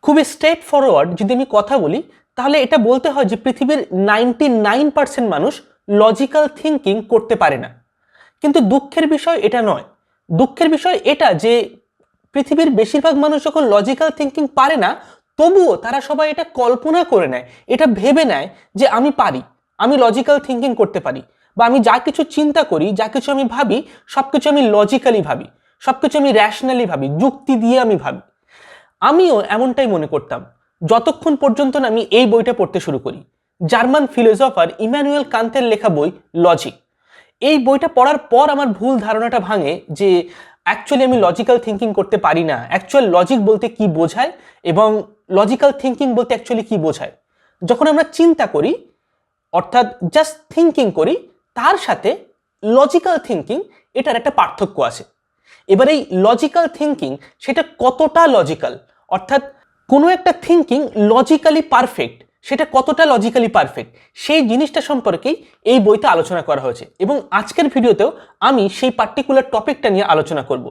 খুবই straight forward যদি আমি কথা বলি তাহলে এটা বলতে হয় যে পৃথিবীর 99% মানুষ লজিক্যাল থিঙ্কিং করতে পারে না। কিন্তু দুঃখের বিষয় এটা নয়, দুঃখের বিষয় এটা যে পৃথিবীর বেশিরভাগ মানুষ যখন লজিক্যাল থিঙ্কিং পারে না তবুও তারা সবাই এটা কল্পনা করে নেয়, এটা ভেবে নেয় যে আমি পারি, আমি লজিক্যাল থিঙ্কিং করতে পারি, বা আমি যা কিছু চিন্তা করি, যা কিছু আমি ভাবি, সব কিছু আমি লজিক্যালি ভাবি, সব কিছু আমি র্যাশনালি ভাবি, যুক্তি দিয়ে আমি ভাবি। আমিও এমনটাই মনে করতাম যতক্ষণ পর্যন্ত না আমি এই বইটা পড়তে শুরু করি, জার্মান ফিলোসফার ইমানুয়েল কান্তের লেখা বই লজিক। এই বইটা পড়ার পর আমার ভুল ধারণাটা ভাঙে যে অ্যাকচুয়ালি আমি লজিক্যাল থিঙ্কিং করতে পারি না, অ্যাকচুয়াল লজিক বলতে কি বোঝায় এবং লজিক্যাল থিঙ্কিং বলতে অ্যাকচুয়ালি কি বোঝায়। যখন আমরা চিন্তা করি অর্থাৎ জাস্ট থিঙ্কিং করি, তার সাথে লজিক্যাল থিঙ্কিং এটার একটা পার্থক্য আছে। এবার এই লজিক্যাল থিঙ্কিং সেটা কতটা লজিক্যাল, অর্থাৎ কোনো একটা থিঙ্কিং লজিক্যালি পারফেক্ট, সেটা কতটা লজিক্যালি পারফেক্ট সেই জিনিসটা সম্পর্কেই এই বইতে আলোচনা করা হয়েছে। এবং আজকের ভিডিওতেও আমি সেই পার্টিকুলার টপিকটা নিয়ে আলোচনা করব।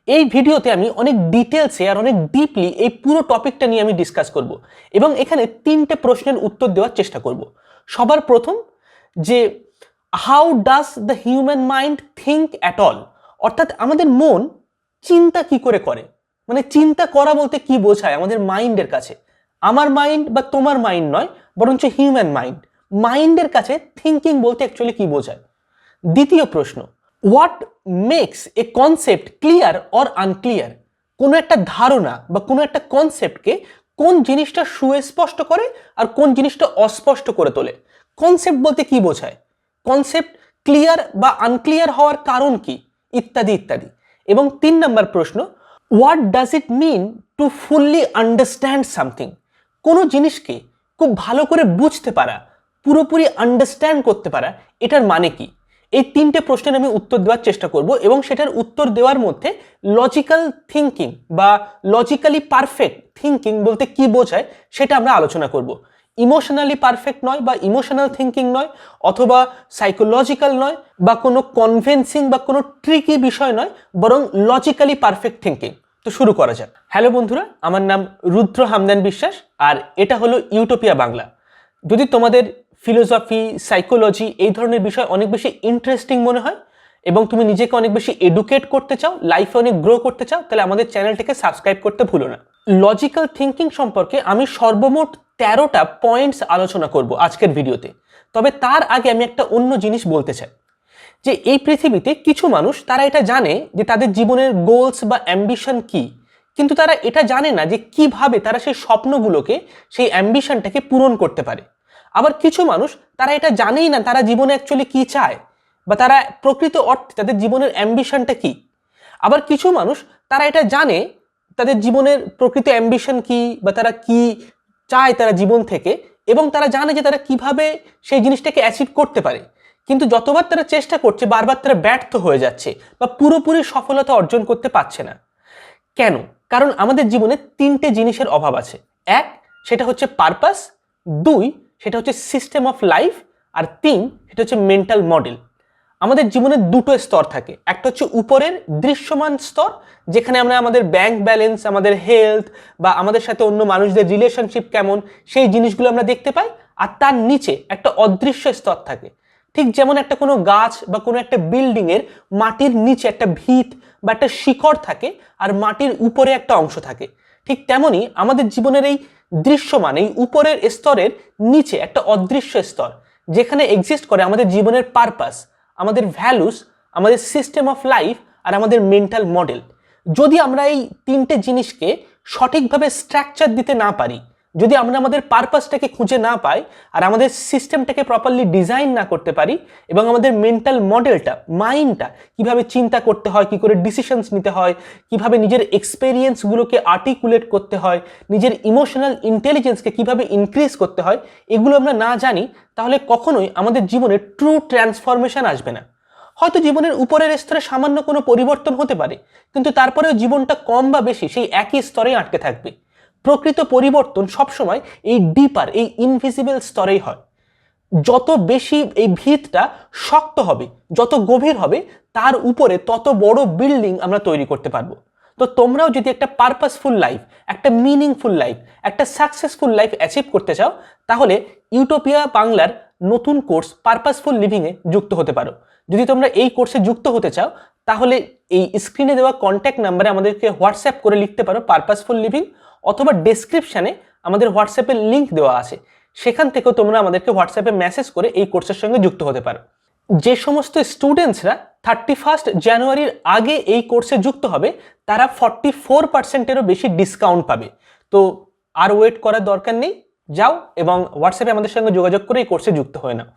এই ভিডিওতে আমি অনেক ডিটেলসে আর অনেক ডিপলি এই পুরো টপিকটা নিয়ে আমি ডিসকাস করব এবং এখানে 3টে প্রশ্নের উত্তর দেওয়ার চেষ্টা করব। সবার প্রথম যে how does the human mind think at all, অর্থাৎ আমাদের মন চিন্তা কি করে করে, মানে চিন্তা করা বলতে কি বোঝায় আমাদের মাইন্ডের কাছে। আমার মাইন্ড বা তোমার মাইন্ড নয়, বরঞ্চ হিউম্যান মাইন্ড, মাইন্ডের কাছে থিঙ্কিং বলতে অ্যাকচুয়ালি কি বোঝায়। দ্বিতীয় প্রশ্ন, what makes a concept clear or unclear, কোনো একটা ধারণা বা কোনো একটা কনসেপ্টকে কোন জিনিসটা সুস্পষ্ট করে আর কোন জিনিসটা অস্পষ্ট করে তোলে। কনসেপ্ট বলতে কি বোঝায়, কনসেপ্ট ক্লিয়ার বা আনক্লিয়ার হওয়ার কারণ কি, ইত্যাদি ইত্যাদি। এবং 3 নম্বর প্রশ্ন, what does it mean to fully understand something, কোনো জিনিসকে খুব ভালো করে বুঝতে পারা, পুরোপুরি আন্ডারস্ট্যান্ড করতে পারা, এটার মানে কি। এই 3টে প্রশ্নের আমি উত্তর দেওয়ার চেষ্টা করব এবং সেটার উত্তর দেওয়ার মধ্যে লজিক্যাল থিঙ্কিং বা লজিক্যালি পারফেক্ট থিঙ্কিং বলতে কি বোঝায় সেটা আমরা আলোচনা করব। ইমোশনালি পারফেক্ট নয় বা ইমোশনাল থিঙ্কিং নয়, অথবা সাইকোলজিক্যাল নয়, বা কোনো কনভিন্সিং বা কোনো ট্রিকি বিষয় নয়, বরং লজিক্যালি পারফেক্ট থিঙ্কিং। তো শুরু করা যাক। হ্যালো বন্ধুরা, আমার নাম রুদ্র হামদান বিশ্বাস আর এটা হলো ইউটোপিয়া বাংলা। যদি তোমাদের ফিলোসফি, সাইকোলজি এই ধরনের বিষয় অনেক বেশি ইন্টারেস্টিং মনে হয় এবং তুমি নিজেকে অনেক বেশি এডুকেট করতে চাও, লাইফে অনেক গ্রো করতে চাও, তাহলে আমাদের চ্যানেলটিকে সাবস্ক্রাইব করতে ভুলো না। লজিক্যাল থিঙ্কিং সম্পর্কে আমি সর্বমোট 13টা পয়েন্টস আলোচনা করব আজকের ভিডিওতে। তবে তার আগে আমি একটা অন্য জিনিস বলতে চাই যে এই পৃথিবীতে কিছু মানুষ তারা এটা জানে যে তাদের জীবনের গোলস বা অ্যাম্বিশন কি, কিন্তু তারা এটা জানে না যে কিভাবে তারা সেই স্বপ্নগুলোকে, সেই অ্যাম্বিশনটাকে পূরণ করতে পারে। আবার কিছু মানুষ তারা এটা জানেই না তারা জীবনে অ্যাকচুয়ালি কি চায় বা তারা প্রকৃত অর্থে তাদের জীবনের অ্যাম্বিশনটা কি। আবার কিছু মানুষ তারা এটা জানে তাদের জীবনের প্রকৃত অ্যাম্বিশন কি বা তারা কি চায় তারা জীবন থেকে, এবং তারা জানে যে তারা কিভাবে সেই জিনিসটাকে অ্যাচিভ করতে পারে, কিন্তু যতবার তারা চেষ্টা করছে বারবার তারা ব্যর্থ হয়ে যাচ্ছে বা পুরোপুরি সফলতা অর্জন করতে পারছে না। কেন? কারণ আমাদের জীবনে 3টে জিনিসের অভাব আছে। 1 সেটা হচ্ছে পারপাস, 2 সেটা হচ্ছে সিস্টেম অফ লাইফ, আর 3 সেটা হচ্ছে মেন্টাল মডেল। আমাদের জীবনে 2টো স্তর থাকে, একটা হচ্ছে উপরের দৃশ্যমান স্তর যেখানে আমরা আমাদের ব্যাংক ব্যালেন্স, আমাদের হেলথ বা আমাদের সাথে অন্য মানুষদের রিলেশনশিপ কেমন সেই জিনিসগুলো আমরা দেখতে পাই, আর তার নিচে একটা অদৃশ্য স্তর থাকে। ঠিক যেমন একটা কোনো গাছ বা কোনো একটা বিল্ডিংয়ের মাটির নিচে একটা ভিত বা একটা শিকড় থাকে আর মাটির উপরে একটা অংশ থাকে, ঠিক তেমনই আমাদের জীবনের এই দৃশ্যমান এই উপরের স্তরের নিচে একটা অদৃশ্য স্তর যেখানে এক্সিস্ট করে আমাদের জীবনের পারপাস, আমাদের ভ্যালুস, আমাদের সিস্টেম অফ লাইফ আর আমাদের মেন্টাল মডেল। যদি আমরা এই 3টে জিনিসকে সঠিকভাবে স্ট্রাকচার দিতে না পারি, যদি আমরা আমাদের পারপাসটাকে খুঁজে না পাই আর আমাদের সিস্টেমটাকে প্রপারলি ডিজাইন না করতে পারি এবং আমাদের মেন্টাল মডেলটা, মাইন্ডটা কিভাবে চিন্তা করতে হয়, কি করে ডিসিশনস নিতে হয়, কিভাবে নিজের এক্সপেরিয়েন্সগুলোকে আর্টিকুলেট করতে হয়, নিজের ইমোশনাল ইন্টেলিজেন্সকে কিভাবে ইনক্রিজ করতে হয়, এগুলো আমরা না জানি, তাহলে কখনোই আমাদের জীবনে ট্রু ট্রান্সফরমেশন আসবে না। হয়তো জীবনের উপরের স্তরে সামান্য কোনো পরিবর্তন হতে পারে, কিন্তু তারপরেও জীবনটা কম বা বেশি সেই একই স্তরেই আটকে থাকবে। প্রকৃত পরিবর্তন সবসময় এই ডিপার, এই ইনভিজিবল স্তরেই হয়। যত বেশি এই ভিতটা শক্ত হবে, যত গভীর হবে, তার উপরে তত বড় বিল্ডিং আমরা তৈরি করতে পারবো। তো তোমরাও যদি একটা পারপাসফুল লাইফ, একটা মিনিংফুল লাইফ, একটা সাকসেসফুল লাইফ অ্যাচিভ করতে চাও, তাহলে ইউটোপিয়া বাংলার নতুন কোর্স পারপাসফুল লিভিংয়ে যুক্ত হতে পারো। যদি তোমরা এই কোর্সে যুক্ত হতে চাও, তাহলে এই স্ক্রিনে দেওয়া কন্ট্যাক্ট নাম্বারে আমাদেরকে হোয়াটসঅ্যাপ করে লিখতে পারো পারপাসফুল লিভিং, অথবা ডেসক্রিপশানে আমাদের হোয়াটসঅ্যাপের লিঙ্ক দেওয়া আছে, সেখান থেকেও তোমরা আমাদেরকে হোয়াটসঅ্যাপে মেসেজ করে এই কোর্সের সঙ্গে যুক্ত হতে পারো। যে সমস্ত স্টুডেন্টসরা 31 জানুয়ারির আগে এই কোর্সে যুক্ত হবে, তারা 44%-এরও বেশি ডিসকাউন্ট পাবে। তো আর ওয়েট করার দরকার নেই, যাও এবং হোয়াটসঅ্যাপে আমাদের সঙ্গে যোগাযোগ করে এই কোর্সে যুক্ত হয়ে নাও।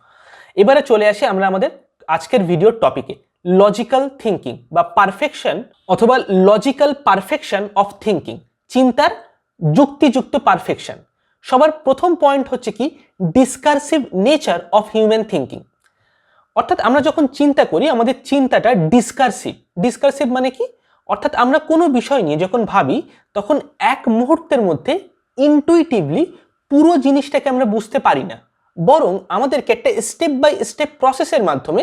এবারে চলে আসি আমরা আমাদের আজকের ভিডিওর টপিকে, লজিক্যাল থিঙ্কিং বা পারফেকশন, অথবা লজিক্যাল পারফেকশন অফ থিঙ্কিং, চিন্তার যুক্তিযুক্ত পারফেকশন। সবার প্রথম পয়েন্ট হচ্ছে কি, discursive nature of human thinking. অর্থাৎ আমরা যখন চিন্তা করি, আমাদের চিন্তাটা ডিসকার্সিভ মানে কি, অর্থাৎ আমরা কোনো বিষয় নিয়ে যখন ভাবি, তখন এক মুহূর্তের মধ্যে ইনটুইটিভলি পুরো জিনিসটাকে আমরা বুঝতে পারি না, বরং আমাদেরকে একটা স্টেপ বাই স্টেপ প্রসেসের মাধ্যমে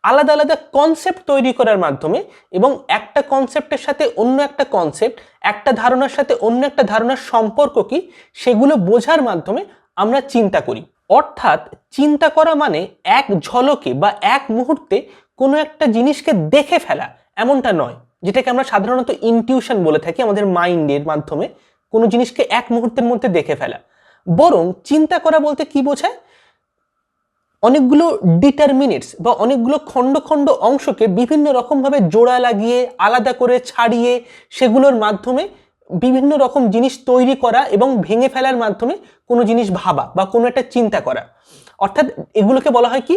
আলাদা আলাদা কনসেপ্ট তৈরি করার মাধ্যমে, এবং একটা কনসেপ্টের সাথে অন্য একটা কনসেপ্ট, একটা ধারণার সাথে অন্য একটা ধারণার সম্পর্ক কি, সেগুলো বোঝার মাধ্যমে আমরা চিন্তা করি। অর্থাৎ চিন্তা করা মানে এক ঝলকে বা এক মুহূর্তে কোনো একটা জিনিসকে দেখে ফেলা, এমনটা নয়, যেটাকে আমরা সাধারণত ইনটিউশন বলে থাকি, আমাদের মাইন্ডের মাধ্যমে কোনো জিনিসকে এক মুহূর্তের মধ্যে দেখে ফেলা। বরং চিন্তা করা বলতে কি বোঝায়, অনেকগুলো ডিটারমিনেটস বা অনেকগুলো খণ্ড খণ্ড অংশকে বিভিন্ন রকমভাবে জোড়া লাগিয়ে, আলাদা করে ছাড়িয়ে, সেগুলোর মাধ্যমে বিভিন্ন রকম জিনিস তৈরি করা এবং ভেঙে ফেলার মাধ্যমে কোনো জিনিস ভাবা বা কোনো একটা চিন্তা করা। অর্থাৎ এগুলোকে বলা হয় কি,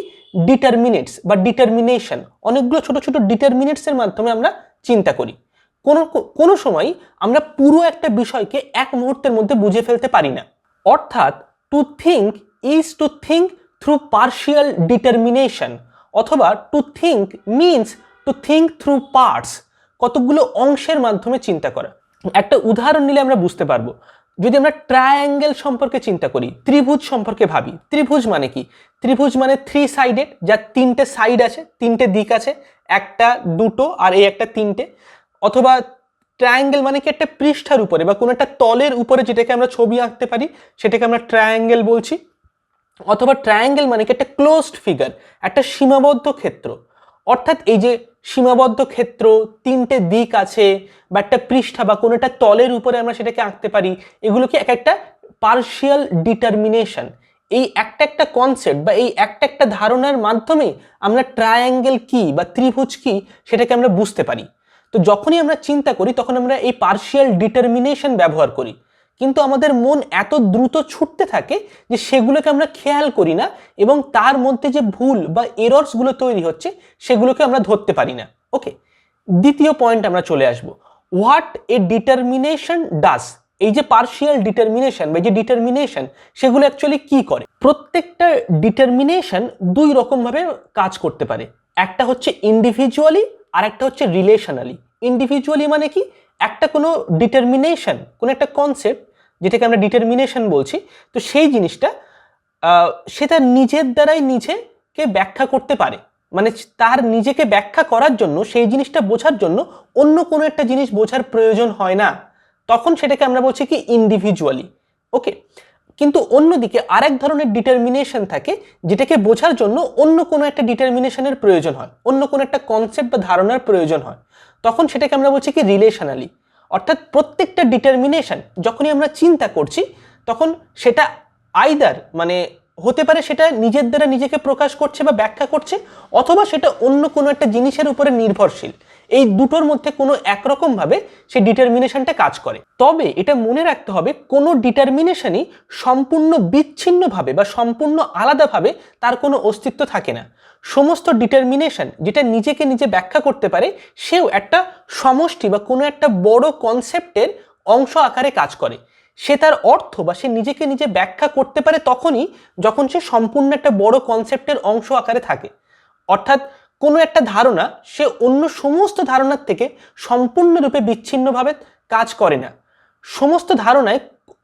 ডিটারমিনেটস বা ডিটারমিনেশন। অনেকগুলো ছোট ছোট ডিটারমিনেটসের মাধ্যমে আমরা চিন্তা করি। কোনো সময় আমরা পুরো একটা বিষয়কে এক মুহূর্তের মধ্যে বুঝে ফেলতে পারি না। অর্থাৎ to think is to think through partial determination, অথবা to think means to think through parts, কতগুলো অংশের মাধ্যমে চিন্তা করা। একটা উদাহরণ নিলে আমরা বুঝতে পারবো। যদি আমরা ট্রায়াঙ্গেল সম্পর্কে চিন্তা করি, ত্রিভুজ সম্পর্কে ভাবি, ত্রিভুজ মানে কি, ত্রিভুজ মানে 3 সাইডেড, যার 3টে সাইড আছে, 3টে দিক আছে, একটা, দুটো আর এই একটা 3টে। অথবা ট্রায়াঙ্গেল মানে কি, একটা পৃষ্ঠার উপরে বা কোনো একটা তলের উপরে যেটাকে আমরা ছবি আঁকতে পারি, সেটাকে আমরা ট্রায়াঙ্গেল বলছি। অথবা ট্রায়াঙ্গেল মানে কি, একটা ক্লোজড ফিগার, একটা সীমাবদ্ধ ক্ষেত্র। অর্থাৎ এই যে সীমাবদ্ধ ক্ষেত্র, 3টে দিক আছে, বা একটা পৃষ্ঠা বা কোনো একটা তলের উপরে আমরা সেটাকে আঁকতে পারি, এগুলোকে এক একটা পার্শিয়াল ডিটারমিনেশন। এই একটা একটা কনসেপ্ট বা এই একটা একটা ধারণার মাধ্যমে আমরা ট্রায়াঙ্গেল কি বা ত্রিভুজ কি সেটাকে আমরা বুঝতে পারি। তো যখনই আমরা চিন্তা করি, তখন আমরা এই পার্শিয়াল ডিটারমিনেশন ব্যবহার করি, কিন্তু আমাদের মন এত দ্রুত ছুটতে থাকে যে সেগুলোকে আমরা খেয়াল করি না, এবং তার মধ্যে যে ভুল বা এরর্সগুলো তৈরি হচ্ছে সেগুলোকে আমরা ধরতে পারি না। ওকে, দ্বিতীয় পয়েন্ট আমরা চলে আসব, হোয়াট এ ডিটারমিনেশন ডাজ। এই যে পার্শিয়াল ডিটারমিনেশন বা যে ডিটারমিনেশন, সেগুলো অ্যাকচুয়ালি কি করে। প্রত্যেকটা ডিটারমিনেশন দুই রকমভাবে কাজ করতে পারে। একটা হচ্ছে ইন্ডিভিজুয়ালি, আর একটা হচ্ছে রিলেশনালি। ইন্ডিভিজুয়ালি মানে কি, একটা কোনো ডিটারমিনেশন, কোনো একটা কনসেপ্ট যেটাকে আমরা ডিটারমিনেশন বলছি, তো সেই জিনিসটা সে তার নিজের দ্বারাই নিজেকে ব্যাখ্যা করতে পারে। মানে তার নিজেকে ব্যাখ্যা করার জন্য, সেই জিনিসটা বোঝার জন্য অন্য কোনো একটা জিনিস বোঝার প্রয়োজন হয় না, তখন সেটাকে আমরা বলছি কি, ইন্ডিভিজুয়ালি। ওকে, কিন্তু অন্যদিকে আরেক ধরনের ডিটারমিনেশন থাকে, যেটাকে বোঝার জন্য অন্য কোনো একটা ডিটারমিনেশনের প্রয়োজন হয়, অন্য কোনো একটা কনসেপ্ট বা ধারণার প্রয়োজন হয়, তখন সেটাকে আমরা বলছি কি, রিলেশনালি। অর্থাৎ প্রত্যেকটা ডিটারমিনেশন যখনই আমরা চিন্তা করছি, তখন সেটা আইদার মানে হতে পারে সেটা নিজের দ্বারা নিজেকে প্রকাশ করছে বা ব্যাখ্যা করছে, অথবা সেটা অন্য কোনো একটা জিনিসের উপরে নির্ভরশীল। এই দুটোর মধ্যে কোনো একরকমভাবে সেই ডিটারমিনেশনটা কাজ করে। তবে এটা মনে রাখতে হবে, কোনো ডিটারমিনেশনই সম্পূর্ণ বিচ্ছিন্নভাবে বা সম্পূর্ণ আলাদাভাবে তার কোনো অস্তিত্ব থাকে না। সমস্ত ডিটারমিনেশন যেটা নিজেকে নিজে ব্যাখ্যা করতে পারে, সেও একটা সমষ্টি বা কোনো একটা বড় কনসেপ্টের অংশ আকারে কাজ করে। সে তার অর্থ বা সে নিজেকে নিজে ব্যাখ্যা করতে পারে তখনই যখন সে সম্পূর্ণ একটা বড় কনসেপ্টের অংশ আকারে থাকে। অর্থাৎ কোনো একটা ধারণা সে অন্য সমস্ত ধারণার থেকে সম্পূর্ণরূপে বিচ্ছিন্নভাবে কাজ করে না। সমস্ত ধারণায়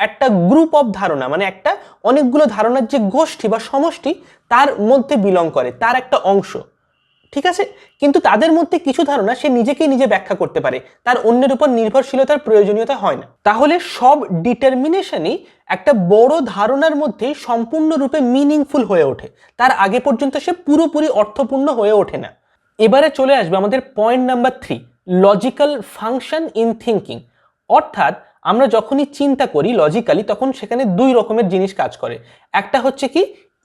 একটা গ্রুপ অফ ধারণা, মানে একটা অনেকগুলো ধারণার যে গোষ্ঠী বা সমষ্টি, তার মধ্যে বিলং করে, তার একটা অংশ। ঠিক আছে, কিন্তু তাদের মধ্যে কিছু ধারণা সে নিজেকেই নিজে ব্যাখ্যা করতে পারে, তার অন্যের উপর নির্ভরশীলতার প্রয়োজনীয়তা হয় না। তাহলে সব ডিটারমিনেশনই একটা বড় ধারণার মধ্যে সম্পূর্ণরূপে মিনিংফুল হয়ে ওঠে, তার আগে পর্যন্ত সে পুরোপুরি অর্থপূর্ণ হয়ে ওঠে না। এবারে চলে আসবে আমাদের point number 3, logical function in thinking. অর্থাৎ আমরা যখনই চিন্তা করি লজিক্যালি, তখন সেখানে দুই রকমের জিনিস কাজ করে। একটা হচ্ছে কি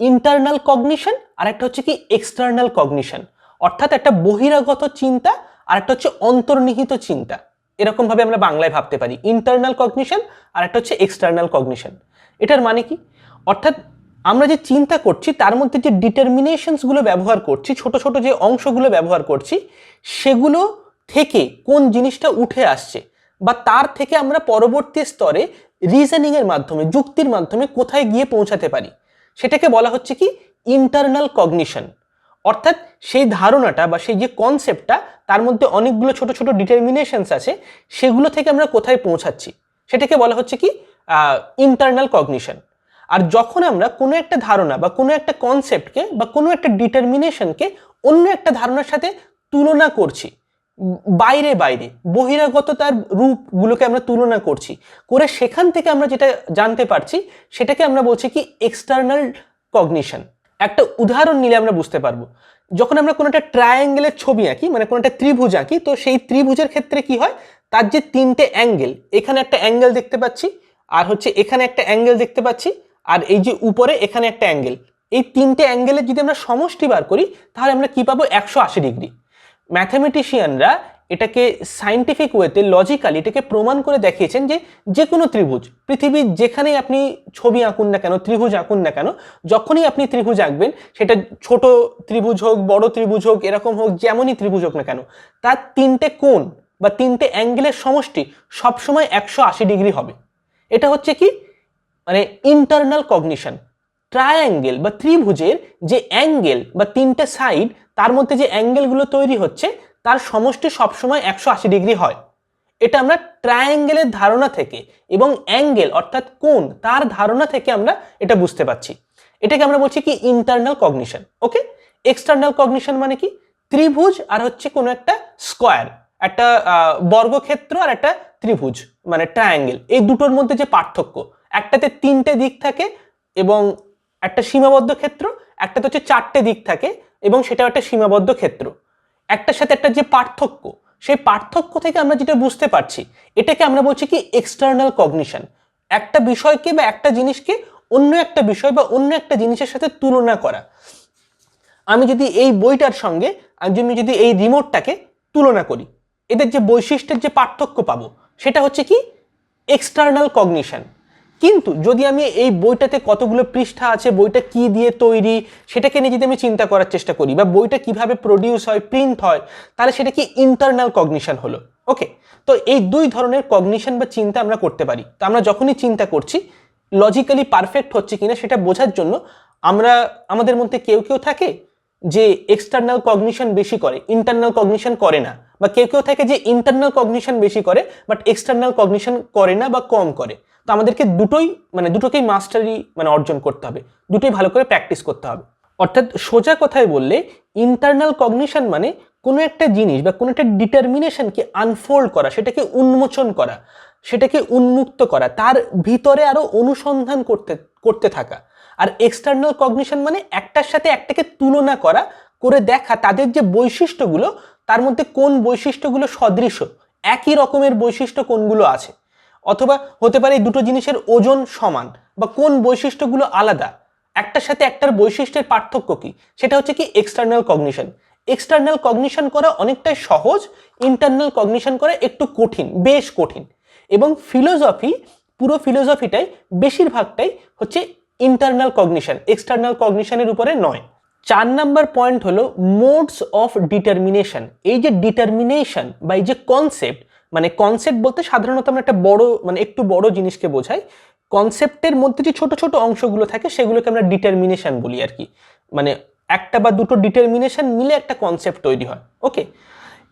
ইন্টারনাল কগনিশন, আর একটা হচ্ছে কি এক্সটার্নাল কগনিশন। অর্থাৎ একটা বহিরাগত চিন্তা আর একটা হচ্ছে অন্তর্নিহিত চিন্তা, এরকম ভাবে আমরা বাংলায় ভাবতে পারি। ইন্টারনাল কগনিশন আর একটা হচ্ছে এক্সটার্নাল কগনিশন। এটার মানে কি? অর্থাৎ আমরা যে চিন্তা করছি তার মধ্যে যে ডিটারমিনেশনসগুলো ব্যবহার করছি, ছোট ছোট যে অংশগুলো ব্যবহার করছি, সেগুলো থেকে কোন জিনিসটা উঠে আসছে, বা তার থেকে আমরা পরবর্তী স্তরে রিজনিং এর মাধ্যমে, যুক্তির মাধ্যমে কোথায় গিয়ে পৌঁছাতে পারি, সেটাকে বলা হচ্ছে কি ইন্টারনাল কগনিশন। অর্থাৎ সেই ধারণাটা বা সেই যে কনসেপ্টটা, তার মধ্যে অনেকগুলো ছোট ছোট ডিটারমিনেশনস আছে, সেগুলো থেকে আমরা কোথায় পৌঁছাচ্ছি সেটাকে বলা হচ্ছে কি ইন্টারনাল কগনিশন। আর যখন আমরা কোনো একটা ধারণা বা কোনো একটা কনসেপ্টকে বা কোনো একটা ডিটারমিনেশনকে অন্য একটা ধারণার সাথে তুলনা করছি, বাইরে বাইরে বহিরাগত তার রূপগুলোকে আমরা তুলনা করছি, করে সেখান থেকে আমরা যেটা জানতে পারছি সেটাকে আমরা বলছি কি এক্সটার্নাল কগনিশন। একটা উদাহরণ নিলে আমরা বুঝতে পারবো। যখন আমরা কোনো একটা ট্রায়াঙ্গেলের ছবি আঁকি, মানে কোনো একটা ত্রিভুজ আঁকি, তো সেই ত্রিভুজের ক্ষেত্রে কি হয়, তার যে তিনটে অ্যাঙ্গেল, এখানে একটা অ্যাঙ্গেল দেখতে পাচ্ছি, আর হচ্ছে এখানে একটা অ্যাঙ্গেল দেখতে পাচ্ছি, আর এই যে উপরে এখানে একটা অ্যাঙ্গেল, এই তিনটে অ্যাঙ্গেলের যদি আমরা সমষ্টি বার করি তাহলে আমরা কি পাবো, 180 ডিগ্রি। ম্যাথামেটিশিয়ানরা এটাকে সায়েন্টিফিক ওয়েতে লজিক্যালি এটাকে প্রমাণ করে দেখিয়েছেন যে যে কোনো ত্রিভুজ, পৃথিবীর যেখানেই আপনি ছবি আঁকুন না কেন, ত্রিভুজ আঁকুন না কেন, যখনই আপনি ত্রিভুজ আঁকবেন, সেটা ছোট ত্রিভুজ হোক, বড় ত্রিভুজ হোক, এরকম হোক, যেমনই ত্রিভুজ হোক না কেন, তার তিনটে কোণ বা তিনটে অ্যাঙ্গেলের সমষ্টি সবসময় 180 ডিগ্রি হবে। এটা হচ্ছে কি মানে ইন্টারনাল কগনিশন। ট্রায়াঙ্গেল বা ত্রিভুজের যে অ্যাঙ্গেল বা তিনটে সাইড, তার মধ্যে যে অ্যাঙ্গেলগুলো তৈরি হচ্ছে তার সমষ্টি সবসময় 180 ডিগ্রি হয়। এটা আমরা ট্রায়াঙ্গেলের ধারণা থেকে এবং অ্যাঙ্গেল অর্থাৎ কোণ তার ধারণা থেকে আমরা এটা বুঝতে পারছি। এটাকে আমরা বলছি কি ইন্টারনাল কগনিশন। ওকে, এক্সটার্নাল কগনিশন মানে কি, ত্রিভুজ আর হচ্ছে কোনো একটা স্কোয়ার, একটা বর্গক্ষেত্র আর একটা ত্রিভুজ মানে ট্রায়াঙ্গেল, এই দুটোর মধ্যে যে পার্থক্য, একটাতে তিনটে দিক থাকে এবং একটা সীমাবদ্ধ ক্ষেত্র, একটাতে হচ্ছে চারটে দিক থাকে এবং সেটাও একটা সীমাবদ্ধ ক্ষেত্র। একটার সাথে একটা যে পার্থক্য, সেই পার্থক্য থেকে আমরা যেটা বুঝতে পারছি, এটাকে আমরা বলছি কি এক্সটার্নাল কগনিশন। একটা বিষয়কে বা একটা জিনিসকে অন্য একটা বিষয় বা অন্য একটা জিনিসের সাথে তুলনা করা। আমি যদি এই বইটার সঙ্গে আমি যদি এই রিমোটটাকে তুলনা করি, এদের যে বৈশিষ্ট্যের যে পার্থক্য পাবো, সেটা হচ্ছে কি এক্সটার্নাল কগনিশন। কিন্তু যদি আমি এই বইটাতে কতগুলো পৃষ্ঠা আছে, বইটা কি দিয়ে তৈরি, সেটাকে নিয়ে যদি আমি চিন্তা করার চেষ্টা করি, বা বইটা কিভাবে প্রডিউস হয়, প্রিন্ট হয়, তাহলে সেটা কি ইন্টারনাল কগনিশন হলো। ওকে, তো এই দুই ধরনের কগনিশন বা চিন্তা আমরা করতে পারি। তো আমরা যখনই চিন্তা করছি লজিক্যালি পারফেক্ট হচ্ছে কিনা সেটা বোঝার জন্য আমাদের মধ্যে কেউ কেউ থাকে যে এক্সটার্নাল কগনিশন বেশি করে, ইন্টারনাল কগনিশন করে না, বা কেউ কেউ থাকে যে ইন্টারনাল কগনিশন বেশি করে বাট এক্সটার্নাল কগনিশন করে না বা কম করে। তো আমাদেরকে দুটোকেই মাস্টারি অর্জন করতে হবে, দুটোই ভালো করে প্র্যাকটিস করতে হবে। অর্থাৎ সোজা কথায় বললে ইন্টারনাল কগনিশন মানে কোনো একটা জিনিস বা কোনো একটা ডিটারমিনেশনকে আনফোল্ড করা, সেটাকে উন্মোচন করা, সেটাকে উন্মুক্ত করা, তার ভিতরে আরো অনুসন্ধান করতে থাকা। আর এক্সটার্নাল কগনিশন মানে একটার সাথে একটাকে তুলনা করা, করে দেখা তাদের যে বৈশিষ্ট্যগুলো, তার মধ্যে কোন বৈশিষ্ট্যগুলো সদৃশ, একই রকমের বৈশিষ্ট্য কোনগুলো আছে, অথবা হতে পারে দুটো জিনিসের ওজন সমান, বা কোন বৈশিষ্ট্যগুলো আলাদা, একটার সাথে একটার বৈশিষ্ট্যের পার্থক্য কি, সেটা হচ্ছে কি এক্সটার্নাল কগনিশন। এক্সটার্নাল কগনিশন করা অনেকটাই সহজ, ইন্টারনাল কগনিশন করা একটু কঠিন, বেশ কঠিন। এবং পুরো ফিলোসফিটাই বেশিরভাগটাই হচ্ছে ইন্টারনাল কগনিশন, এক্সটার্নাল কগনিশনের উপরে নয়। 4 নাম্বার পয়েন্ট হলো মোডস অফ ডিটারমিনেশন। এই যে ডিটারমিনেশন বা এই যে কনসেপ্ট, কনসেপ্ট বলতে সাধারণত আমরা একটা একটু বড় জিনিসকে বোঝাই। কনসেপ্টের মধ্যে যে ছোট ছোট অংশগুলো থাকে সেগুলোকে আমরা ডিটারমিনেশন বলি আর কি। একটা বা দুটো ডিটারমিনেশন মিলে একটা কনসেপ্ট তৈরি হয়। ওকে,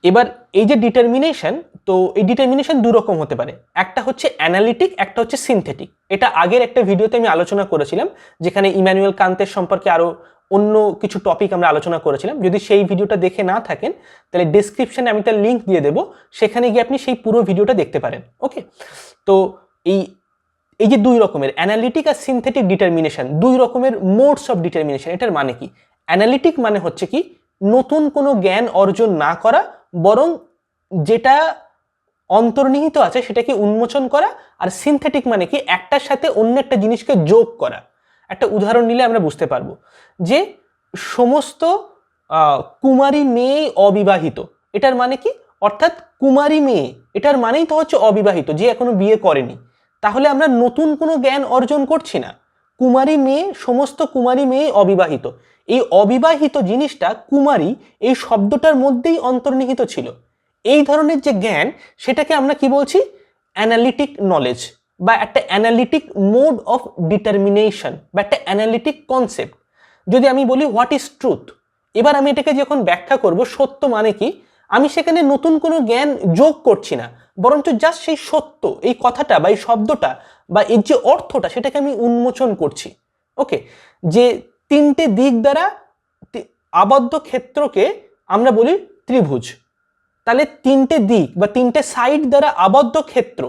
এবার এই যে ডিটারমিনেশন, তো এই ডিটারমিনেশন দু রকম হতে পারে, একটা হচ্ছে অ্যানালিটিক, একটা হচ্ছে সিনথেটিক। এটা আগের একটা ভিডিওতে আমি আলোচনা করেছিলাম, যেখানে ইমানুয়েল কান্তের সম্পর্কে আরো অন্য কিছু টপিক আমরা আলোচনা করেছিলাম। যদি সেই ভিডিওটা দেখে না থাকেন তাহলে ডেসক্রিপশনে আমি তার লিঙ্ক দিয়ে দেবো, সেখানে গিয়ে আপনি সেই পুরো ভিডিওটা দেখতে পারেন। ওকে, তো এই যে দুই রকমের অ্যানালিটিক আর সিনথেটিক ডিটারমিনেশন, দুই রকমের মোডস অফ ডিটারমিনেশন, এটার মানে কি? অ্যানালিটিক মানে হচ্ছে কি নতুন কোনো জ্ঞান অর্জন না করা, বরং যেটা অন্তর্নিহিত আছে সেটাকে উন্মোচন করা। আর সিনথেটিক মানে কি একটার সাথে অন্য একটা জিনিসকে যোগ করা। একটা উদাহরণ নিলে আমরা বুঝতে পারবো যে সমস্ত কুমারী মেয়ে অবিবাহিত, এটার মানে কি? অর্থাৎ কুমারী মেয়ে এটার মানেই তো হচ্ছে অবিবাহিত, যে এখনো বিয়ে করেনি। তাহলে আমরা নতুন কোনো জ্ঞান অর্জন করছি না। কুমারী মেয়ে, সমস্ত কুমারী মেয়ে অবিবাহিত, এই অবিবাহিত জিনিসটা কুমারী এই শব্দটার মধ্যেই অন্তর্নিহিত ছিল। এই ধরনের যে জ্ঞান সেটাকে আমরা কি বলছি? অ্যানালিটিক নলেজ, বা একটা অ্যানালিটিক মোড অফ ডিটারমিনেশন, বা একটা অ্যানালিটিক কনসেপ্ট। যদি আমি বলি হোয়াট ইজ ট্রুথ, এবার আমি এটাকে যখন ব্যাখ্যা করব সত্য মানে কি, আমি সেখানে নতুন কোনো জ্ঞান যোগ করছি না, বরঞ্চ জাস্ট সেই সত্য, এই কথাটা বা এই শব্দটা বা এর যে অর্থটা সেটাকে আমি উন্মোচন করছি। ওকে, যে তিনটে দিক দ্বারা আবদ্ধ ক্ষেত্রকে আমরা বলি ত্রিভুজ। তাহলে তিনটে দিক বা তিনটে সাইড দ্বারা আবদ্ধ ক্ষেত্র,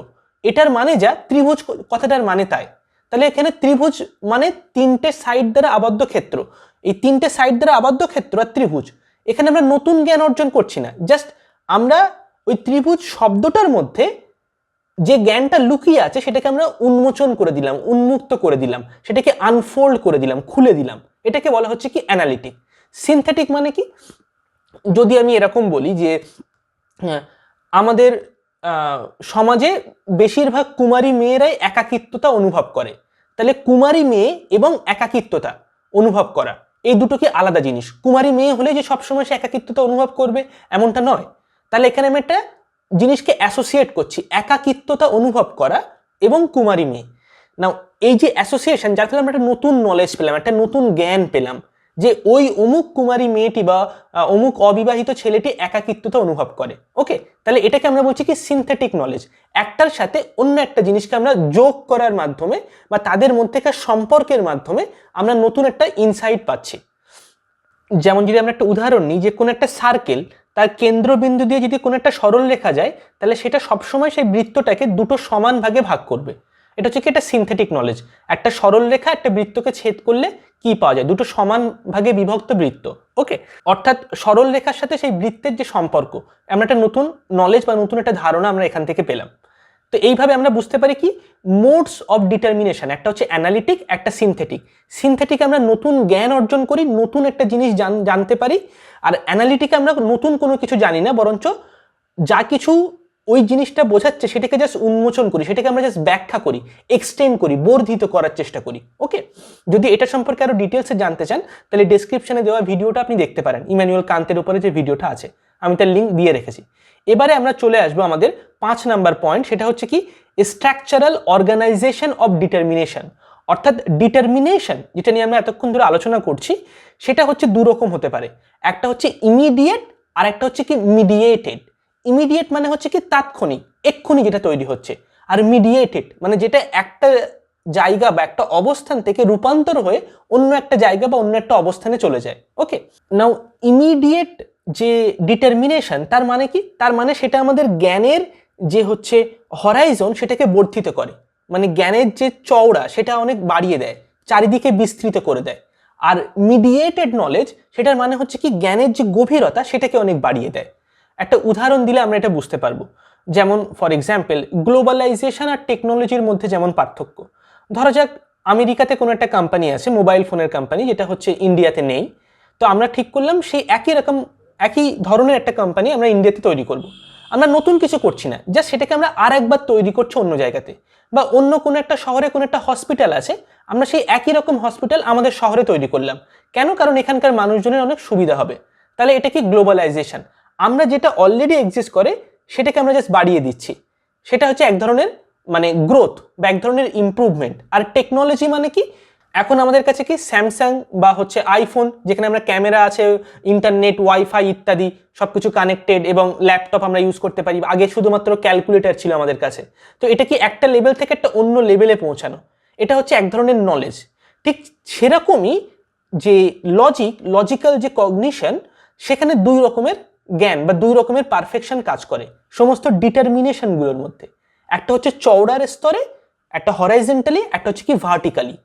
এটার মানে যা, ত্রিভুজ কথাটার মানে তাই। তাহলে এখানে ত্রিভুজ মানে তিনটে সাইড দ্বারা আবদ্ধ ক্ষেত্র, এই তিনটে সাইড দ্বারা আবদ্ধ ক্ষেত্র আর ত্রিভুজ। এখানে আমরা নতুন জ্ঞান অর্জন করছি না, জাস্ট আমরা ওই ত্রিভুজ শব্দটার মধ্যে যে জ্ঞানটা লুকিয়ে আছে সেটাকে আমরা উন্মোচন করে দিলাম, উন্মুক্ত করে দিলাম, সেটাকে আনফোল্ড করে দিলাম, খুলে দিলাম। এটাকে বলা হচ্ছে কি অ্যানালিটিক। সিনথেটিক মানে কি? যদি আমি এরকম বলি যে আমাদের সমাজে বেশিরভাগ কুমারী মেয়েরাই একাকিত্বতা অনুভব করে, তাহলে কুমারী মেয়ে এবং একাকিত্বতা অনুভব করা এই দুটো কি আলাদা জিনিস? কুমারী মেয়ে হলে যে সবসময় সে একাকিত্বতা অনুভব করবে এমনটা নয়। তাহলে এখানে আমি একটা জিনিসকে অ্যাসোসিয়েট করছি, একাকিত্বতা অনুভব করা এবং কুমারী মেয়ে। নাও এই যে অ্যাসোসিয়েশন, যার ফলে আমরা একটা নতুন নলেজ পেলাম, একটা নতুন জ্ঞান পেলাম যে ওই অমুক কুমারী মেয়েটি বা অমুক অবিবাহিত ছেলেটি একাকিত্বতা অনুভব করে। ওকে, তাহলে এটাকে আমরা বলছি কি সিনথেটিক নলেজ। একটার সাথে অন্য একটা জিনিসকে আমরা যোগ করার মাধ্যমে বা তাদের মধ্যেকার সম্পর্কের মাধ্যমে আমরা নতুন একটা ইনসাইট পাচ্ছি। যেমন যদি আমরা একটা উদাহরণ নিই, যে কোনো একটা সার্কেল তার কেন্দ্রবিন্দু দিয়ে যদি কোনো একটা সরল রেখা যায়, তাহলে সেটা সবসময় সেই বৃত্তটাকে দুটো সমান ভাগে ভাগ করবে। এটা হচ্ছে কি একটা সিনথেটিক নলেজ। একটা সরল রেখা একটা বৃত্তকে ছেদ করলে কি পাওয়া যায়? দুটো সমান ভাগে বিভক্ত বৃত্ত। ওকে, অর্থাৎ সরল রেখার সাথে সেই বৃত্তের যে সম্পর্ক, আমরা একটা নতুন নলেজ বা নতুন একটা ধারণা আমরা এখান থেকে পেলাম। তো এইভাবে আমরা বুঝতে পারি কি মোডস অফ ডিটারমিনেশন, একটা হচ্ছে অ্যানালিটিক, একটা সিনথেটিক। সিনথেটিক আমরা নতুন জ্ঞান অর্জন করি, নতুন একটা জিনিস জানতে পারি। আর অ্যানালিটিকে আমরা নতুন কোনো কিছু জানি না, বরঞ্চ যা কিছু ওই জিনিসটা বোঝাচ্ছে সেটাকে জাস্ট উন্মোচন করি, সেটাকে আমরা জাস্ট ব্যাখ্যা করি, এক্সটেন্ড করি, বর্ধিত করার চেষ্টা করি। ওকে, যদি এটা সম্পর্কে আরো ডিটেলসে জানতে চান তাহলে ডেসক্রিপশনে দেওয়া ভিডিওটা আপনি দেখতে পারেন, ইমানুয়েল কান্তের উপরে যে ভিডিওটা আছে আমি তার লিঙ্ক দিয়ে রেখেছি। এবারে আমরা চলে আসবো আমাদের 5 নাম্বার পয়েন্ট, সেটা হচ্ছে কি স্ট্রাকচারাল অর্গানাইজেশন অফ ডিটারমিনেশন। অর্থাৎ ডিটারমিনেশন যেটা নিয়ে আমরা এতক্ষণ ধরে আলোচনা করছি সেটা হচ্ছে দুরকম হতে পারে। একটা হচ্ছে ইমিডিয়েট আর একটা হচ্ছে কি মিডিয়েটেড। ইমিডিয়েট মানে হচ্ছে কি তাৎক্ষণিক, এক্ষুনি যেটা তৈরি হচ্ছে। আর মিডিয়েটেড মানে যেটা একটা জায়গা বা একটা অবস্থান থেকে রূপান্তর হয়ে অন্য একটা জায়গা বা অন্য একটা অবস্থানে চলে যায়। ওকে, নাও ইমিডিয়েট যে ডিটারমিনেশন তার মানে কি? তার মানে সেটা আমাদের জ্ঞানের যে হচ্ছে হরাইজন সেটাকে বর্ধিত করে, মানে জ্ঞানের যে চওড়া সেটা অনেক বাড়িয়ে দেয়, চারিদিকে বিস্তৃত করে দেয়। আর মিডিয়েটেড নলেজ সেটার মানে হচ্ছে কি জ্ঞানের যে গভীরতা সেটাকে অনেক বাড়িয়ে দেয়। একটা উদাহরণ দিলে আমরা এটা বুঝতে পারবো। যেমন ফর এক্সাম্পল গ্লোবালাইজেশন আর টেকনোলজির মধ্যে যেমন পার্থক্য। ধরা যাক আমেরিকাতে কোনো একটা কোম্পানি আছে, মোবাইল ফোনের কোম্পানি, যেটা হচ্ছে ইন্ডিয়াতে নেই। তো আমরা ঠিক করলাম সেই একই ধরনের একটা কোম্পানি আমরা ইন্ডিয়াতে তৈরি করব। আমরা নতুন কিছু করছি না, জাস্ট সেটাকে আমরা আর একবার তৈরি করছি অন্য জায়গাতে। বা অন্য কোনো একটা শহরে কোনো একটা হসপিটাল আছে, আমরা সেই একই রকম হসপিটাল আমাদের শহরে তৈরি করলাম। কেন? কারণ এখানকার মানুষজনের অনেক সুবিধা হবে। তাহলে এটা কি গ্লোবালাইজেশন। আমরা যেটা অলরেডি এক্সিস্ট করে সেটাকে আমরা জাস্ট বাড়িয়ে দিচ্ছি, সেটা হচ্ছে এক ধরনের মানে গ্রোথ বা এক ধরনের ইমপ্রুভমেন্ট। আর টেকনোলজি মানে কি? এখন আমাদের কাছে কি স্যামসাং বা হচ্ছে আইফোন, যেখানে আমরা ক্যামেরা আছে, ইন্টারনেট, ওয়াইফাই ইত্যাদি সবকিছু কানেক্টেড, এবং ল্যাপটপ আমরা ইউজ করতে পারি। আগে শুধুমাত্র ক্যালকুলেটর ছিল আমাদের কাছে। তো এটা কি একটা লেভেল থেকে একটা অন্য লেভেলে পৌঁছানো, এটা হচ্ছে এক ধরনের নলেজ। ঠিক সেরকমই যে লজিক্যাল যে কগনিশন, সেখানে দুই রকমের জ্ঞান বা দুই রকমের পারফেকশন কাজ করে সমস্ত ডিটারমিনেশনগুলোর মধ্যে। একটা হচ্ছে চওড়ার স্তরে, একটা হরাইজেন্টালি, একটা হচ্ছে কি ভার্টিক্যালি।